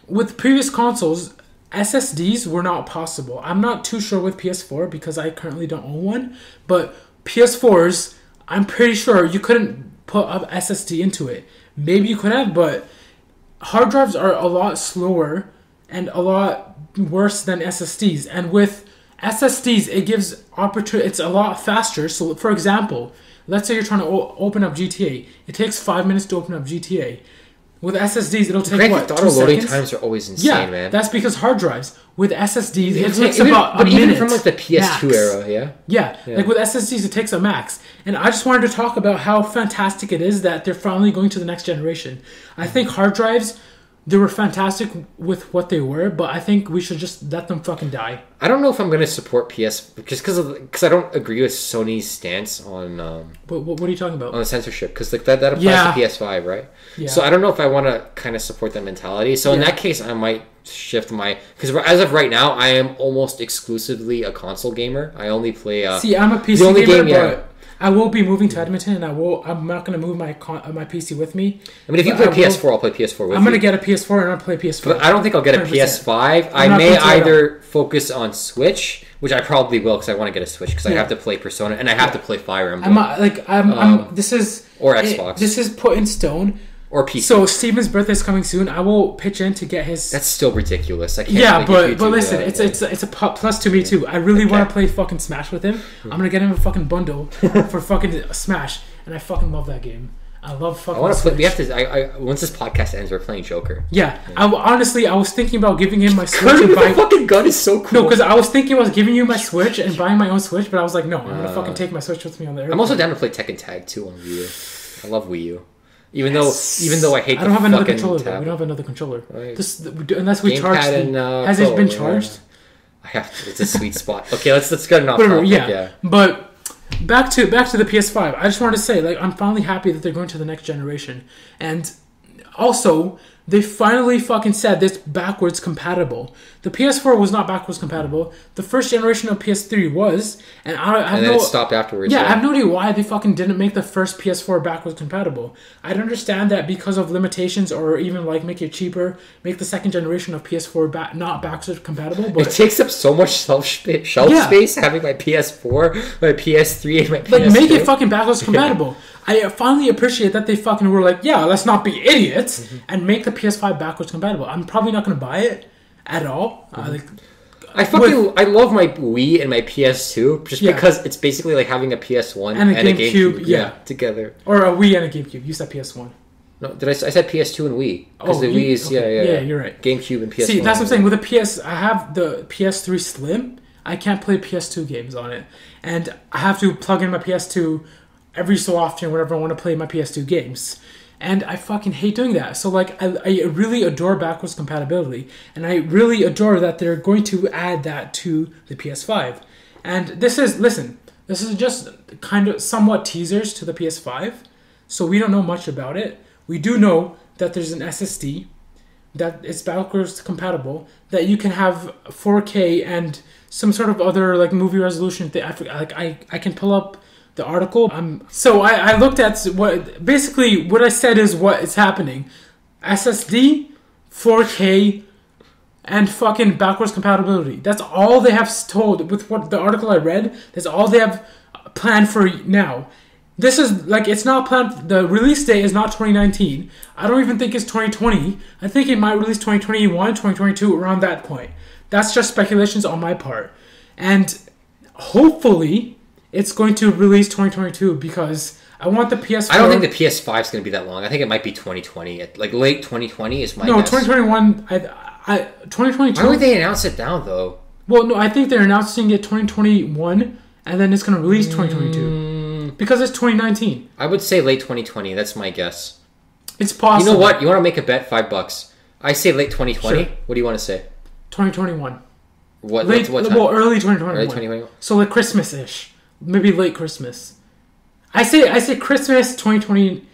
with previous consoles, SSDs were not possible. I'm not too sure with PS4 because I currently don't own one, but PS4s, I'm pretty sure you couldn't put an SSD into it. Maybe you could have, but hard drives are a lot slower and a lot worse than SSDs. And with SSDs, it gives opportunity. It's a lot faster. So, for example, let's say you're trying to open up GTA. It takes 5 minutes to open up GTA. With SSDs, it'll take what, 2 seconds? Loading times are always insane, man. That's because hard drives. With SSDs, it takes about a minute. Even from like the PS2 era, yeah. Like with SSDs, it takes a max. And I just wanted to talk about how fantastic it is that they're finally going to the next generation. I think hard drives, they were fantastic with what they were, but I think we should just let them fucking die. I don't know if I'm going to support PS just because I don't agree with Sony's stance on. What are you talking about? On the censorship, because like that applies to PS5, right? Yeah. So I don't know if I want to kind of support that mentality. So in that case, I might shift my because as of right now, I am almost exclusively a console gamer. I only play. See, I'm a PC gamer, but I will be moving to Edmonton, and I'm not going to move my PC with me. I mean, if you play PS4, I'll play PS4 with you. I'm going to get a PS4 and I'll play PS5. But I don't think I'll get a 100%. PS5. I may either focus on Switch, which I probably will because I want to get a Switch because I have to play Persona and I have to play Fire Emblem. This is or Xbox. This is put in stone. Or PC. So Steven's birthday is coming soon. I will pitch in to get his. That's still ridiculous. I can't. Yeah, but listen, it's a plus to me too. I really want to play fucking Smash with him. I'm gonna get him a fucking bundle for fucking Smash, and I fucking love that game. I love fucking. I want to play. We have to. Once this podcast ends, we're playing Joker. Yeah. Honestly, I was thinking about giving him my Switch. And buying... The fucking gun is so cool. No, because I was thinking about giving you my Switch and buying my own Switch, but I was like, no, I'm gonna fucking take my Switch with me on the airplane. I'm also down to play Tekken Tag 2 on Wii U. I love Wii U. Even though I hate. I don't have another controller. Though. We don't have another controller. Right. Unless we charge. Has it been charged? I have to. It's a sweet spot. Okay, let's get it off. Yeah. But back to the PS5. I just wanted to say, like, I'm finally happy that they're going to the next generation, and also they finally fucking said this backwards compatible. The PS4 was not backwards compatible. The first generation of PS3 was, and then it stopped afterwards. Yeah, I have no idea why they fucking didn't make the first PS4 backwards compatible. I'd understand that because of limitations, or even like make it cheaper, make the second generation of PS4 not backwards compatible. But it takes up so much shelf space having my PS4, my PS3, and my PS2. Like, make it fucking backwards compatible. I finally appreciate that they fucking were like, yeah, let's not be idiots and make the PS5 backwards compatible. I'm probably not going to buy it at all. I love my Wii and my PS2 just because it's basically like having a PS1 and a GameCube together. Or a Wii and a GameCube. You said PS1. No, I said PS2 and Wii. Because the Wii is, yeah, you're right. GameCube and PS1. See, that's what I'm saying. With I have the PS3 Slim. I can't play PS2 games on it. And I have to plug in my PS2 every so often whenever I want to play my PS2 games. And I fucking hate doing that. So, like, I really adore backwards compatibility. And I really adore that they're going to add that to the PS5. And this is just kind of somewhat teasers to the PS5. So we don't know much about it. We do know that there's an SSD, that it's backwards compatible, that you can have 4K and some sort of other, like, movie resolution thing. I can pull up the article. So I looked at what I said is what is happening. SSD, 4K, and fucking backwards compatibility. That's all they have told with what the article I read. That's all they have planned for now. This is like, it's not planned. The release date is not 2019. I don't even think it's 2020. I think it might release 2021, 2022, around that point. That's just speculations on my part. And hopefully it's going to release 2022 because I want the PS4. I don't think the PS5 is going to be that long. I think it might be 2020. Like late 2020 is my guess. No, 2021. 2022. Why would they announce it now, though? Well, no, I think they're announcing it 2021, and then it's going to release 2022 because it's 2019. I would say late 2020. That's my guess. It's possible. You know what? You want to make a bet? $5. I say late 2020. Sure. What do you want to say? 2021. What time? Well, early 2021. Early 2021. So like Christmas-ish. Maybe late Christmas. I say Christmas 2020,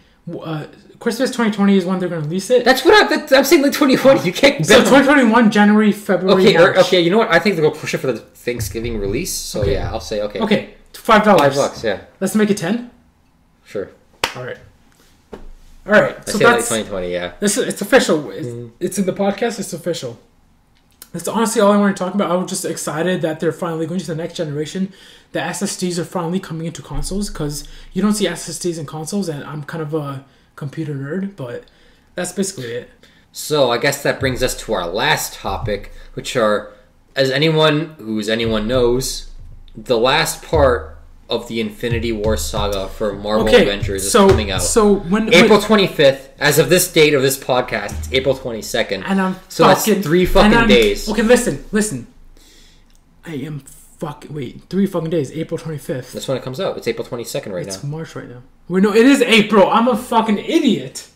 Christmas 2020 is when they're going to release it. That's what I'm saying. Like 2020, you can't. So 2021, January, February. Okay, March. okay. You know what? I think they'll push it for the Thanksgiving release. So Okay. yeah, I'll say okay. Okay, $5. $5, yeah. Let's make it 10. Sure. All right. All right. I So say like that's 2020. Yeah. it's official. It's in the podcast. It's official. That's honestly all I want to talk about. I was just excited that they're finally going to the next generation. The SSDs are finally coming into consoles because you don't see SSDs in consoles, and I'm kind of a computer nerd, but that's basically it. So I guess that brings us to our last topic, which are, as anyone knows, the last part of the Infinity War saga for Marvel Avengers is coming out. So when April 25th, as of this date of this podcast, it's April 22nd. And I'm so that's 3 fucking days. Okay, listen. I am 3 fucking days. April 25th. That's when it comes out. It's April 22nd right now. It's March right now. Wait, no, it is April. I'm a fucking idiot.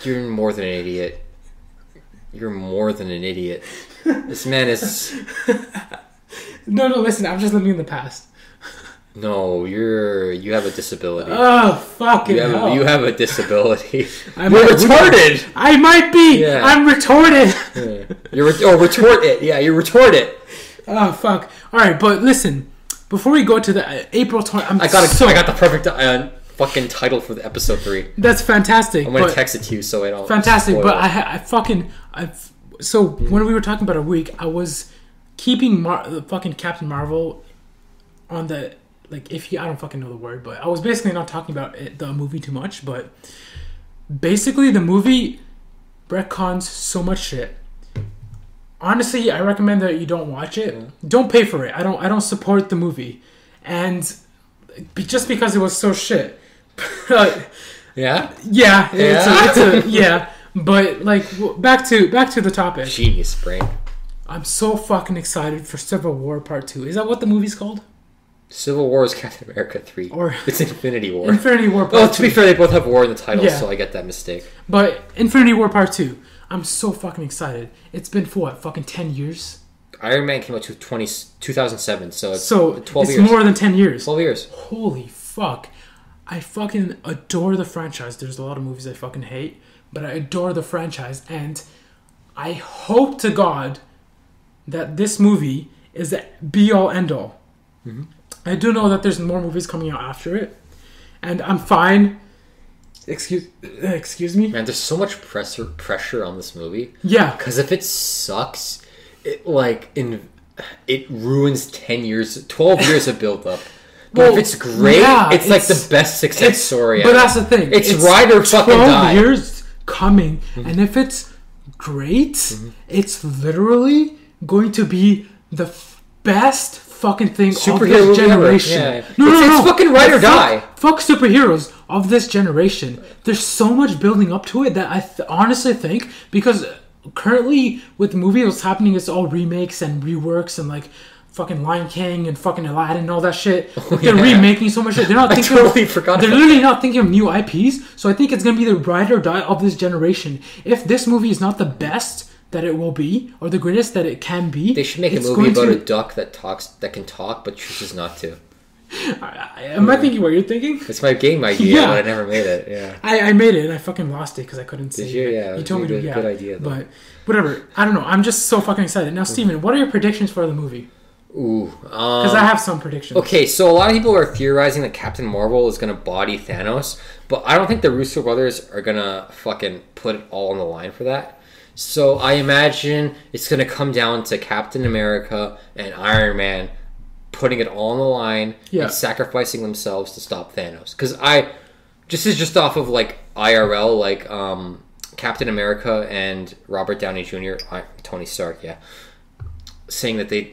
You're more than an idiot. You're more than an idiot. This man is... No, listen. I'm just living in the past. No, you have a disability. Oh, fucking hell. You have a disability. You're retarded. I might be. Yeah. I'm retorted. Yeah. Retort It. Yeah, you retort it. Oh, fuck. All right, but listen. Before we go to the April 20... I got the perfect fucking title for the episode 3. That's fantastic. I'm going to text it to you so I don't... Fantastic, but when we were talking about a week, I was keeping the fucking Captain Marvel on the... Like, I don't fucking know the word, but I was basically not talking about the movie too much, but basically the movie retcons so much shit. Honestly, I recommend that you don't watch it. Yeah. Don't pay for it. I don't support the movie. And just because it was so shit. Yeah? Yeah. Yeah. But, like, back to the topic. Genius brain. I'm so fucking excited for Civil War Part 2. Is that what the movie's called? Civil War is Captain America 3. Or it's Infinity War. Infinity War Part 2. Oh, to be fair, they both have war in the title, so I get that mistake. But Infinity War Part 2. I'm so fucking excited. It's been for what, fucking 10 years? Iron Man came out 2007, so it's 12 years. It's more than 10 years. 12 years. Holy fuck. I fucking adore the franchise. There's a lot of movies I fucking hate, but I adore the franchise, and I hope to God that this movie is the be-all, end-all. Mm-hmm. I do know that there's more movies coming out after it, and I'm fine. Excuse me? Man, there's so much pressure on this movie. Yeah. Because if it sucks, it ruins 10 years, 12 years of build-up. But if it's great, it's like the best success story ever. But that's the thing. It's ride or fucking die. 12 years coming, and if it's great, it's literally going to be the best fucking thing of this generation. Yeah. No. It's fucking ride or die. Fuck superheroes of this generation. There's so much building up to it that I honestly think, because currently with the movie what's happening is all remakes and reworks and like fucking Lion King and fucking Aladdin and all that shit. They're remaking so much shit. They're not thinking they're literally not thinking of new IPs. So I think it's gonna be the ride or die of this generation. If this movie is not the best that it will be, or the greatest that it can be, they should make a movie about a duck that can talk but chooses not to. Am I thinking what you're thinking? It's my game idea, but I never made it. Yeah, I made it and I fucking lost it because I couldn't say. Did you? Yeah, you told me to. Yeah, good idea. Though. But whatever. I don't know. I'm just so fucking excited. Now, Steven, what are your predictions for the movie? Ooh, because I have some predictions. Okay, so a lot of people are theorizing that Captain Marvel is gonna body Thanos, but I don't think the Russo brothers are gonna fucking put it all on the line for that. So I imagine it's going to come down to Captain America and Iron Man putting it all on the line and sacrificing themselves to stop Thanos. Because just off of like IRL, like Captain America and Robert Downey Jr., Tony Stark, saying that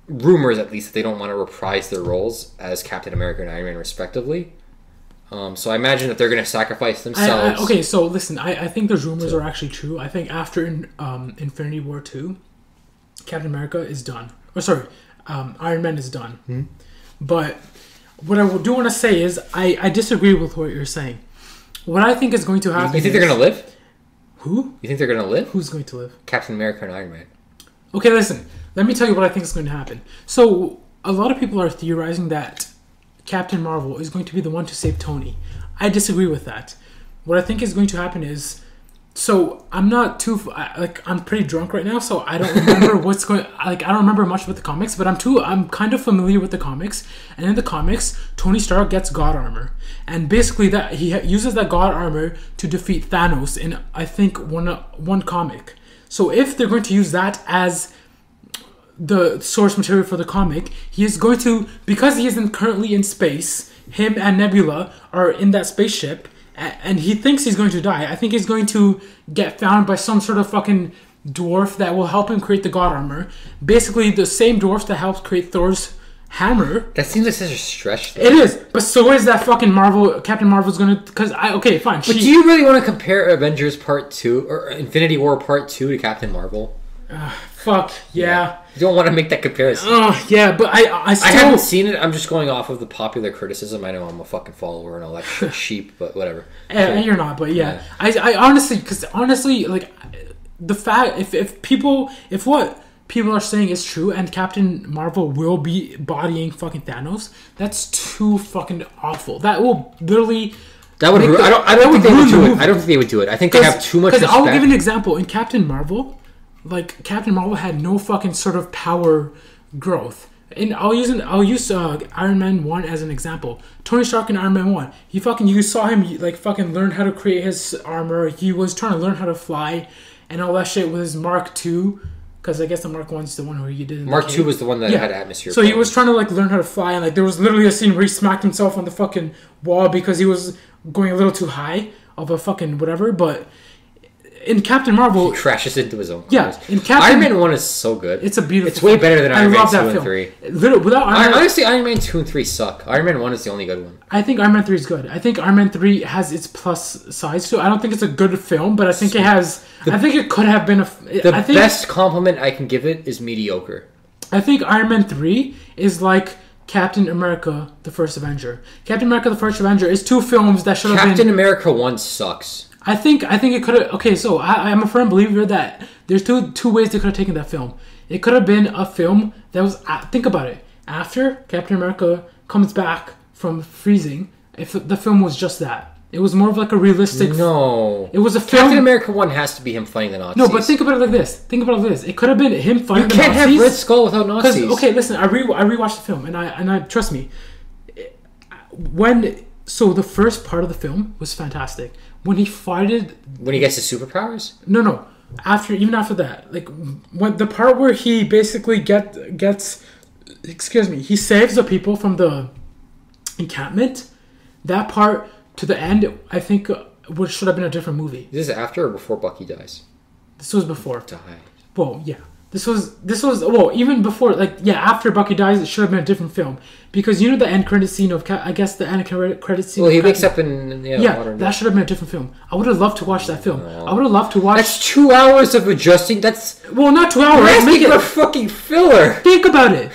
rumors at least that they don't want to reprise their roles as Captain America and Iron Man respectively. So I imagine that they're going to sacrifice themselves. Okay, so listen, I think those rumors are actually true. I think after Infinity War 2, Captain America is done. Or sorry, Iron Man is done. Mm-hmm. But what I do want to say is I disagree with what you're saying. What I think is going to happen. You think they're going to live? Who? You think they're going to live? Who's going to live? Captain America and Iron Man. Okay, listen. Let me tell you what I think is going to happen. So a lot of people are theorizing that Captain Marvel is going to be the one to save Tony. I disagree with that. what I think is going to happen is, so I'm not too I'm pretty drunk right now, so I don't remember what's going. I don't remember much about the comics, but I'm kind of familiar with the comics. And in the comics, Tony Stark gets God armor, and basically that he uses that God armor to defeat Thanos in, I think, one comic. So if they're going to use that as the source material for the comic, he is going to, because he isn't currently in space. Him and Nebula are in that spaceship. And he thinks he's going to die. I think he's going to get found by some sort of fucking dwarf that will help him create the God armor. Basically, the same dwarf that helped create Thor's hammer. That seems like such a stretch, though. It is, but so is that fucking Captain Marvel's gonna... okay, fine. But do you really want to compare Avengers Part 2 or Infinity War Part 2 to Captain Marvel? Fuck, yeah. You don't want to make that comparison. Yeah, but I still... I haven't seen it. I'm just going off of the popular criticism. I know I'm a fucking follower and all that shit sheep, but whatever. And you're not, but yeah. I honestly, like, the fact... If what people are saying is true and Captain Marvel will be bodying fucking Thanos, that's too fucking awful. That will literally... I don't think they would do it. I don't think they would do it. I think they have too much respect. Because I'll give you an example. In Captain Marvel... Like, Captain Marvel had no fucking sort of power growth. And I'll use Iron Man 1 as an example. Tony Stark in Iron Man 1. You saw him, like, fucking learn how to create his armor. He was trying to learn how to fly and all that shit with his Mark II. Because I guess the Mark 1's the one where he did... Mark II was the one that had atmosphere. So he was trying to, like, learn how to fly. And, like, there was literally a scene where he smacked himself on the fucking wall because he was going a little too high of a fucking whatever. But... in Captain Marvel... he crashes into his own cars. Yeah. In Captain... Iron Man 1 is so good. It's a beautiful... It's way better than Iron Man 2 and 3. Without Iron Man... Honestly, Iron Man 2 and 3 suck. Iron Man 1 is the only good one. I think Iron Man 3 is good. I think Iron Man 3 has its plus sides to it. I don't think it's a good film, but I think it has... I think it could have been a... best compliment I can give it is mediocre. I think Iron Man 3 is like... Captain America, the First Avenger. Captain America, the First Avenger is two films that should have been... Captain America 1 sucks. I think it could have... Okay, so I'm a firm believer that there's two ways they could have taken that film. It could have been a film that was... Think about it. After Captain America comes back from freezing, if the film was just that. It was more of like a realistic... No. It was a film... Captain America 1 has to be him fighting the Nazis. No, but think about it like this. It could have been him fighting the Nazis. You can't have Red Skull without Nazis. Okay, listen. I rewatched the film, and I trust me. So the first part of the film was fantastic. When he fighted... When he gets his superpowers? No. Even after that. Like, when the part where he basically gets... Excuse me. He saves the people from the encampment. That part... to the end, I think, should have been a different movie. This is after or before Bucky dies? This was before. Die. Well, yeah. This was well, even before, like, yeah, after Bucky dies, it should have been a different film. Because you know the end credit scene of, I guess the end credit scene. Well, he wakes up in water. That should have been a different film. I would have loved to watch that film. No. I would have loved to watch... That's 2 hours of adjusting. That's... Well, not 2 hours. You're asking for fucking filler. Think about it.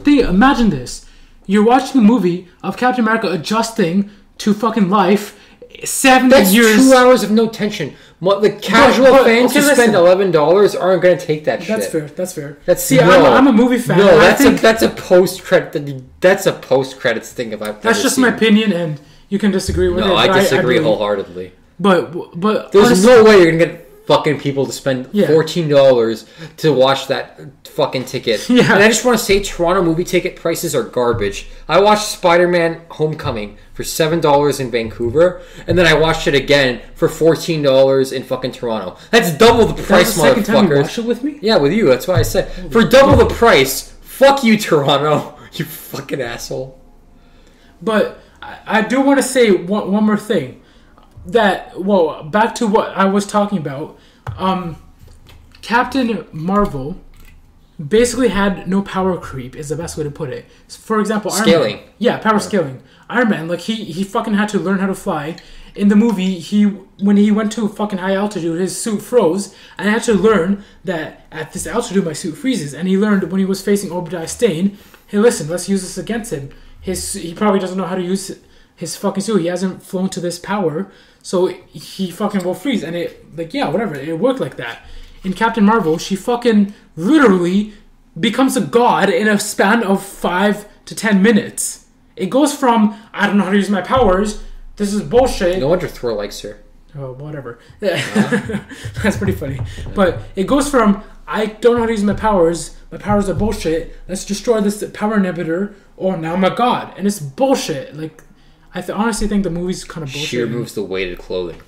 Imagine this. You're watching a movie of Captain America adjusting to fucking life 70 years. That's 2 hours of no tension. The casual fans who spend $11 aren't going to take that shit. That's fair. I'm a movie fan. No, that's a post-credit. That's a post-credits thing. That's just my opinion, and you can disagree with it. No, I disagree wholeheartedly. But there's no way you're going to get fucking people to spend $14 to watch that fucking ticket. Yeah. And I just want to say Toronto movie ticket prices are garbage. I watched Spider-Man Homecoming for $7 in Vancouver, and then I watched it again for $14 in fucking Toronto. That's double the price, motherfuckers. Second time you watched it with me? Yeah, with you. That's what I said. For double the price, fuck you, Toronto. You fucking asshole. But I do want to say one more thing. Back to what I was talking about. Captain Marvel basically had no power creep, is the best way to put it. For example, scaling. Iron Man, yeah, power scaling. Iron Man, like he fucking had to learn how to fly. In the movie, when he went to a fucking high altitude, his suit froze, and I had to learn that at this altitude my suit freezes. And he learned when he was facing Obadiah Stane, hey, listen, let's use this against him. He probably doesn't know how to use his fucking suit. He hasn't flown to this power. So he fucking will freeze. And it worked like that. In Captain Marvel, she fucking literally becomes a god in a span of 5 to 10 minutes. It goes from, I don't know how to use my powers, this is bullshit. No wonder Thor likes her. Oh, whatever. That's pretty funny. But it goes from, I don't know how to use my powers are bullshit, let's destroy this power inhibitor, or now I'm a god. And it's bullshit. Like, I honestly think the movie's kind of bullshit. She removes the weighted clothing.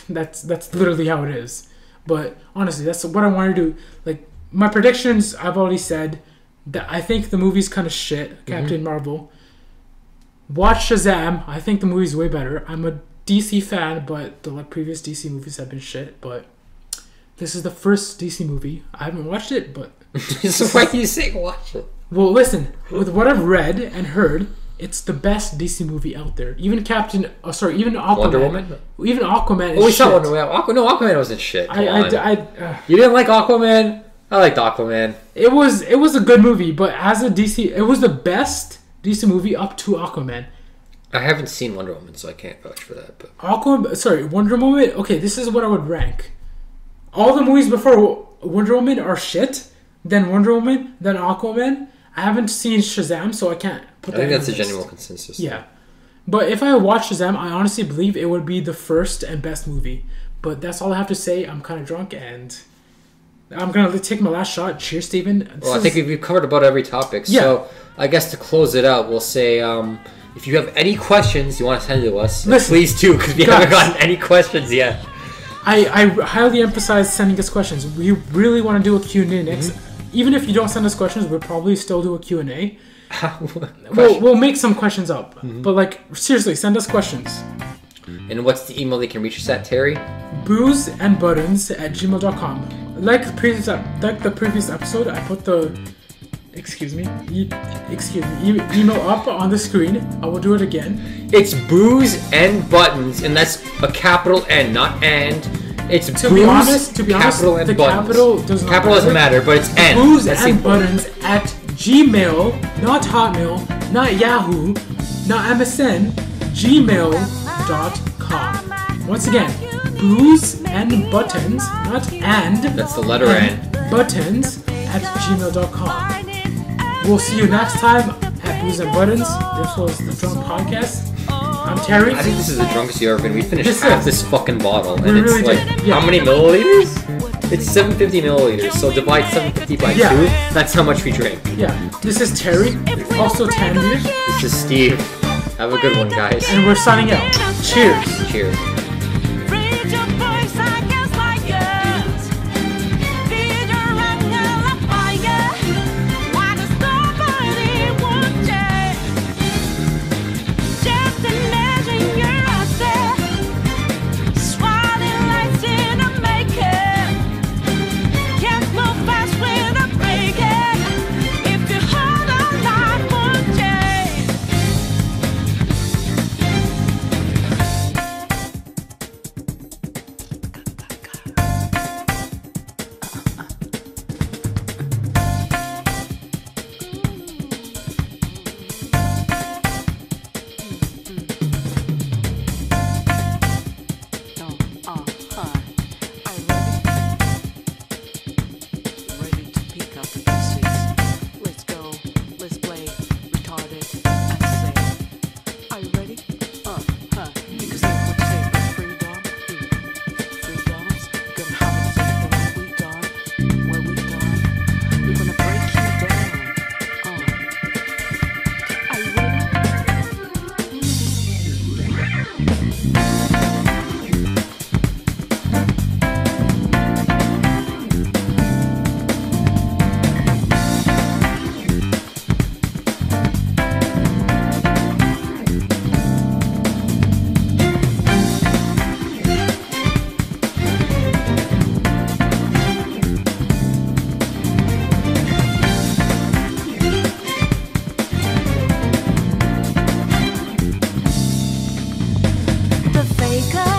That's literally how it is. But honestly, that's what I want to do. Like, my predictions, I've already said that I think the movie's kind of shit, Captain Marvel. Watch Shazam. I think the movie's way better. I'm a DC fan, but the previous DC movies have been shit. But this is the first DC movie. I haven't watched it, but... So why do you say watch it? Well, listen. With what I've read and heard, it's the best DC movie out there. Even even Aquaman. Wonder Woman? Even Aquaman is we shit. saw Wonder Woman. Aquaman wasn't shit. You didn't like Aquaman? I liked Aquaman. It was a good movie, but as a DC... It was the best DC movie up to Aquaman. I haven't seen Wonder Woman, so I can't vouch for that. But Wonder Woman. Okay, this is what I would rank. All the movies before Wonder Woman are shit. Then Wonder Woman. Then Aquaman. I haven't seen Shazam, so I can't put that. I think that's a general consensus. Yeah, but if I watch Shazam, I honestly believe it would be the first and best movie. But that's all I have to say. I'm kind of drunk, and I'm gonna take my last shot. Cheers, Steven. I think we've covered about every topic. Yeah. So I guess to close it out, we'll say. If you have any questions you want to send to us, please do, because we haven't gotten any questions yet. I highly emphasize sending us questions. We really want to do a Q&A next. Even if you don't send us questions, we'll probably still do a Q&A. We'll make some questions up. But seriously, send us questions. And what's the email they can reach us at, Terry? boozeandbuttons@gmail.com. Like the previous episode, I put the... Excuse me, email up on the screen. I will do it again. It's booze and buttons, and that's a capital N, not and. It's to be honest, capital and the buttons. Capital doesn't matter, but it's N. Booze and buttons at Gmail, not Hotmail, not Yahoo, not MSN, gmail.com. Once again, booze and buttons, not and. That's the letter N. Buttons at gmail.com. We'll see you next time at Booze and Buttons. This was the Drunk Podcast. I'm Terry. I think this is the drunkest you've ever been. We finished half this fucking bottle. And we it's really how many milliliters? It's 750 milliliters. So divide 750 by 2. That's how much we drink. Yeah. This is Terry. Also Tanvir. This is Steve. Have a good one, guys. And we're signing out. Cheers. Cheers. The faker